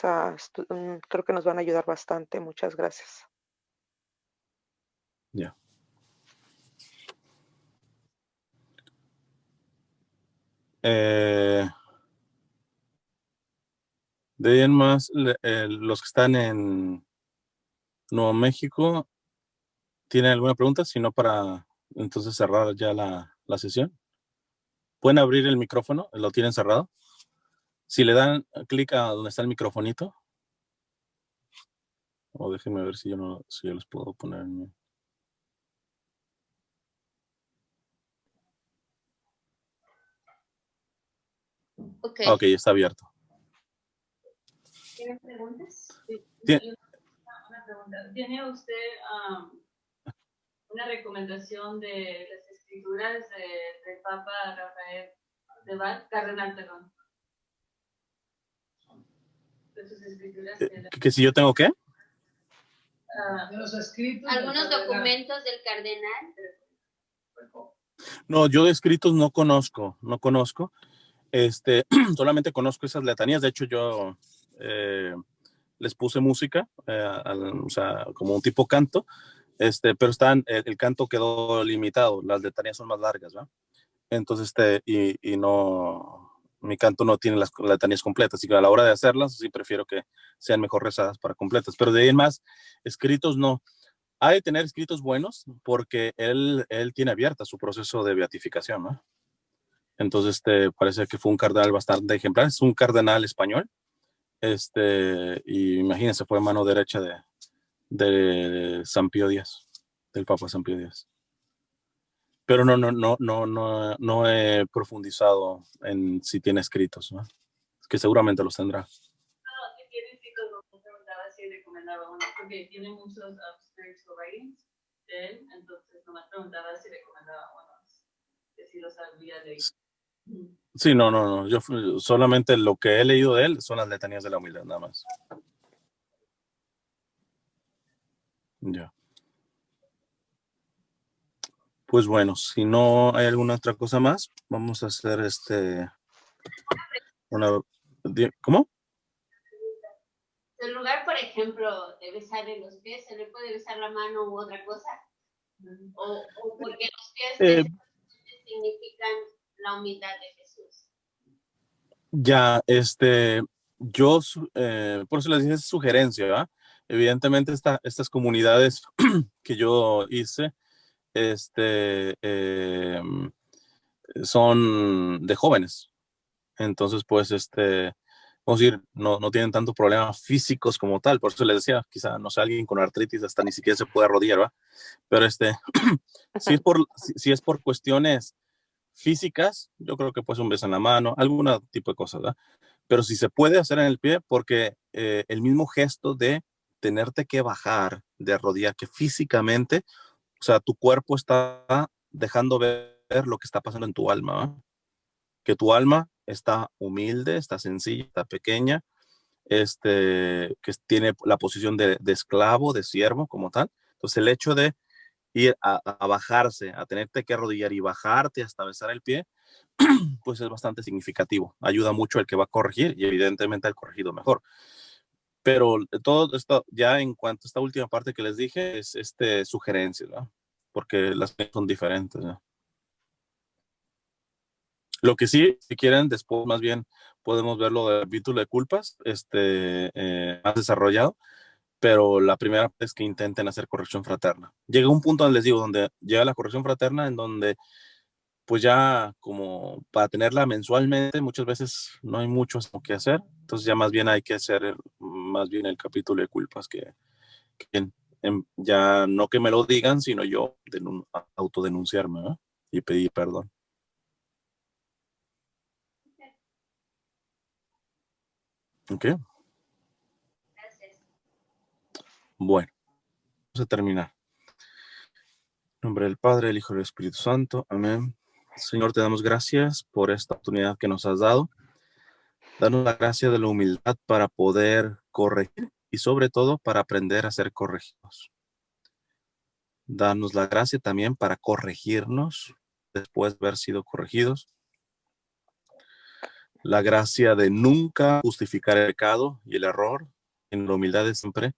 creo que nos van a ayudar bastante. Muchas gracias. Ya. De ahí en más, los que están en Nuevo México, ¿tienen alguna pregunta? Si no, para entonces cerrar ya la sesión. ¿Pueden abrir el micrófono? ¿Lo tienen cerrado? Si le dan clic a donde está el microfonito, o déjenme ver si yo les puedo poner. Ok. Ok, está abierto. ¿Tienen preguntas? Una pregunta. ¿Tiene usted una recomendación de las escrituras del Papa Rafael Cardenal, perdón? De sus escrituras. ¿Que si yo tengo qué? De los escritos. Algunos documentos del cardenal. No, yo de escritos no conozco. Solamente conozco esas letanías. De hecho, yo les puse música, o sea, como un tipo canto, pero el canto quedó limitado. Las letanías son más largas, ¿no? Entonces, y no, mi canto no tiene las letanías completas, así que a la hora de hacerlas, sí prefiero que sean mejor rezadas para completas. Pero de ahí en más, escritos no. Hay de tener escritos buenos porque él tiene abierta su proceso de beatificación, ¿no? Entonces, parece que fue un cardenal bastante ejemplar. Es un cardenal español. Y imagínense, fue mano derecha de San Pío X, del Papa San Pío X. Pero no he profundizado en si tiene escritos, ¿no? Que seguramente los tendrá. No, si tiene escritos, no preguntaba si recomendaba uno, porque tiene muchos spiritual writings de él, entonces nomás preguntaba si recomendaba unos, que si los había leído. Sí, no. Yo solamente lo que he leído de él son las letanías de la humildad, nada más. Ya. Pues bueno, si no hay alguna otra cosa más, vamos a hacer ¿cómo? En lugar, por ejemplo, de besarle los pies, ¿se le puede besar la mano u otra cosa? O porque los pies significan la humildad de Jesús. Ya, yo, por eso les dije esa sugerencia, ¿verdad? Evidentemente estas comunidades que yo hice, son de jóvenes. Entonces, pues, vamos a decir, no tienen tantos problemas físicos como tal. Por eso les decía, quizá, no sé, alguien con artritis hasta ni siquiera se puede arrodillar, ¿verdad? Pero si es por cuestiones físicas, yo creo que pues un beso en la mano, algún tipo de cosas, ¿verdad? Pero si se puede hacer en el pie, porque el mismo gesto de tenerte que bajar, de arrodillar, que físicamente, o sea, tu cuerpo está dejando ver lo que está pasando en tu alma, ¿verdad? Que tu alma está humilde, está sencilla, está pequeña, que tiene la posición de esclavo, de siervo como tal. Entonces el hecho de ir a bajarse, a tenerte que arrodillar y bajarte hasta besar el pie, pues es bastante significativo. Ayuda mucho al que va a corregir y evidentemente al corregido mejor. Pero todo esto, ya en cuanto a esta última parte que les dije, es sugerencias, ¿no? Porque las son diferentes, ¿no? Lo que sí, si quieren, después más bien podemos ver lo del capítulo de culpas, más desarrollado, pero la primera es que intenten hacer corrección fraterna. Llega un punto donde les digo, donde llega la corrección fraterna, en donde pues ya como para tenerla mensualmente, muchas veces no hay mucho que hacer, entonces ya más bien hay que hacer más bien el capítulo de culpas que ya no que me lo digan, sino yo autodenunciarme, ¿no? Y pedir perdón. ¿Ok? Gracias. Bueno, vamos a terminar. En nombre del Padre, el Hijo y el Espíritu Santo. Amén. Señor, te damos gracias por esta oportunidad que nos has dado. Danos la gracia de la humildad para poder corregir y sobre todo para aprender a ser corregidos. Danos la gracia también para corregirnos después de haber sido corregidos. La gracia de nunca justificar el pecado y el error. En la humildad de siempre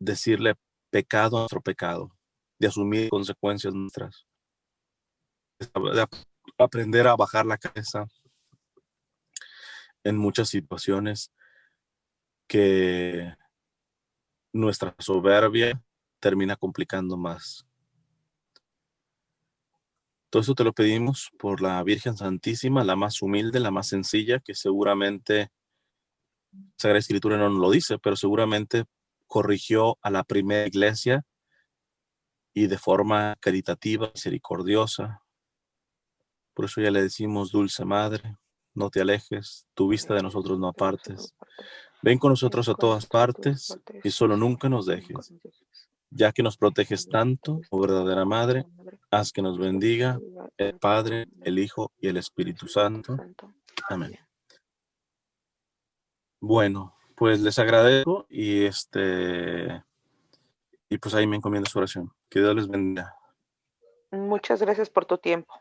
decirle pecado a nuestro pecado, de asumir consecuencias nuestras, de aprender a bajar la cabeza en muchas situaciones que nuestra soberbia termina complicando más. Todo eso te lo pedimos por la Virgen Santísima, la más humilde, la más sencilla, que seguramente Sagrada Escritura no nos lo dice, pero seguramente corrigió a la primera iglesia y de forma caritativa, misericordiosa. Por eso ya le decimos, dulce madre, no te alejes, tu vista de nosotros no apartes. Ven con nosotros a todas partes y solo nunca nos dejes. Ya que nos proteges tanto, oh verdadera madre, haz que nos bendiga el Padre, el Hijo y el Espíritu Santo. Amén. Bueno, pues les agradezco y pues ahí me encomiendo su oración. Que Dios les bendiga. Muchas gracias por tu tiempo.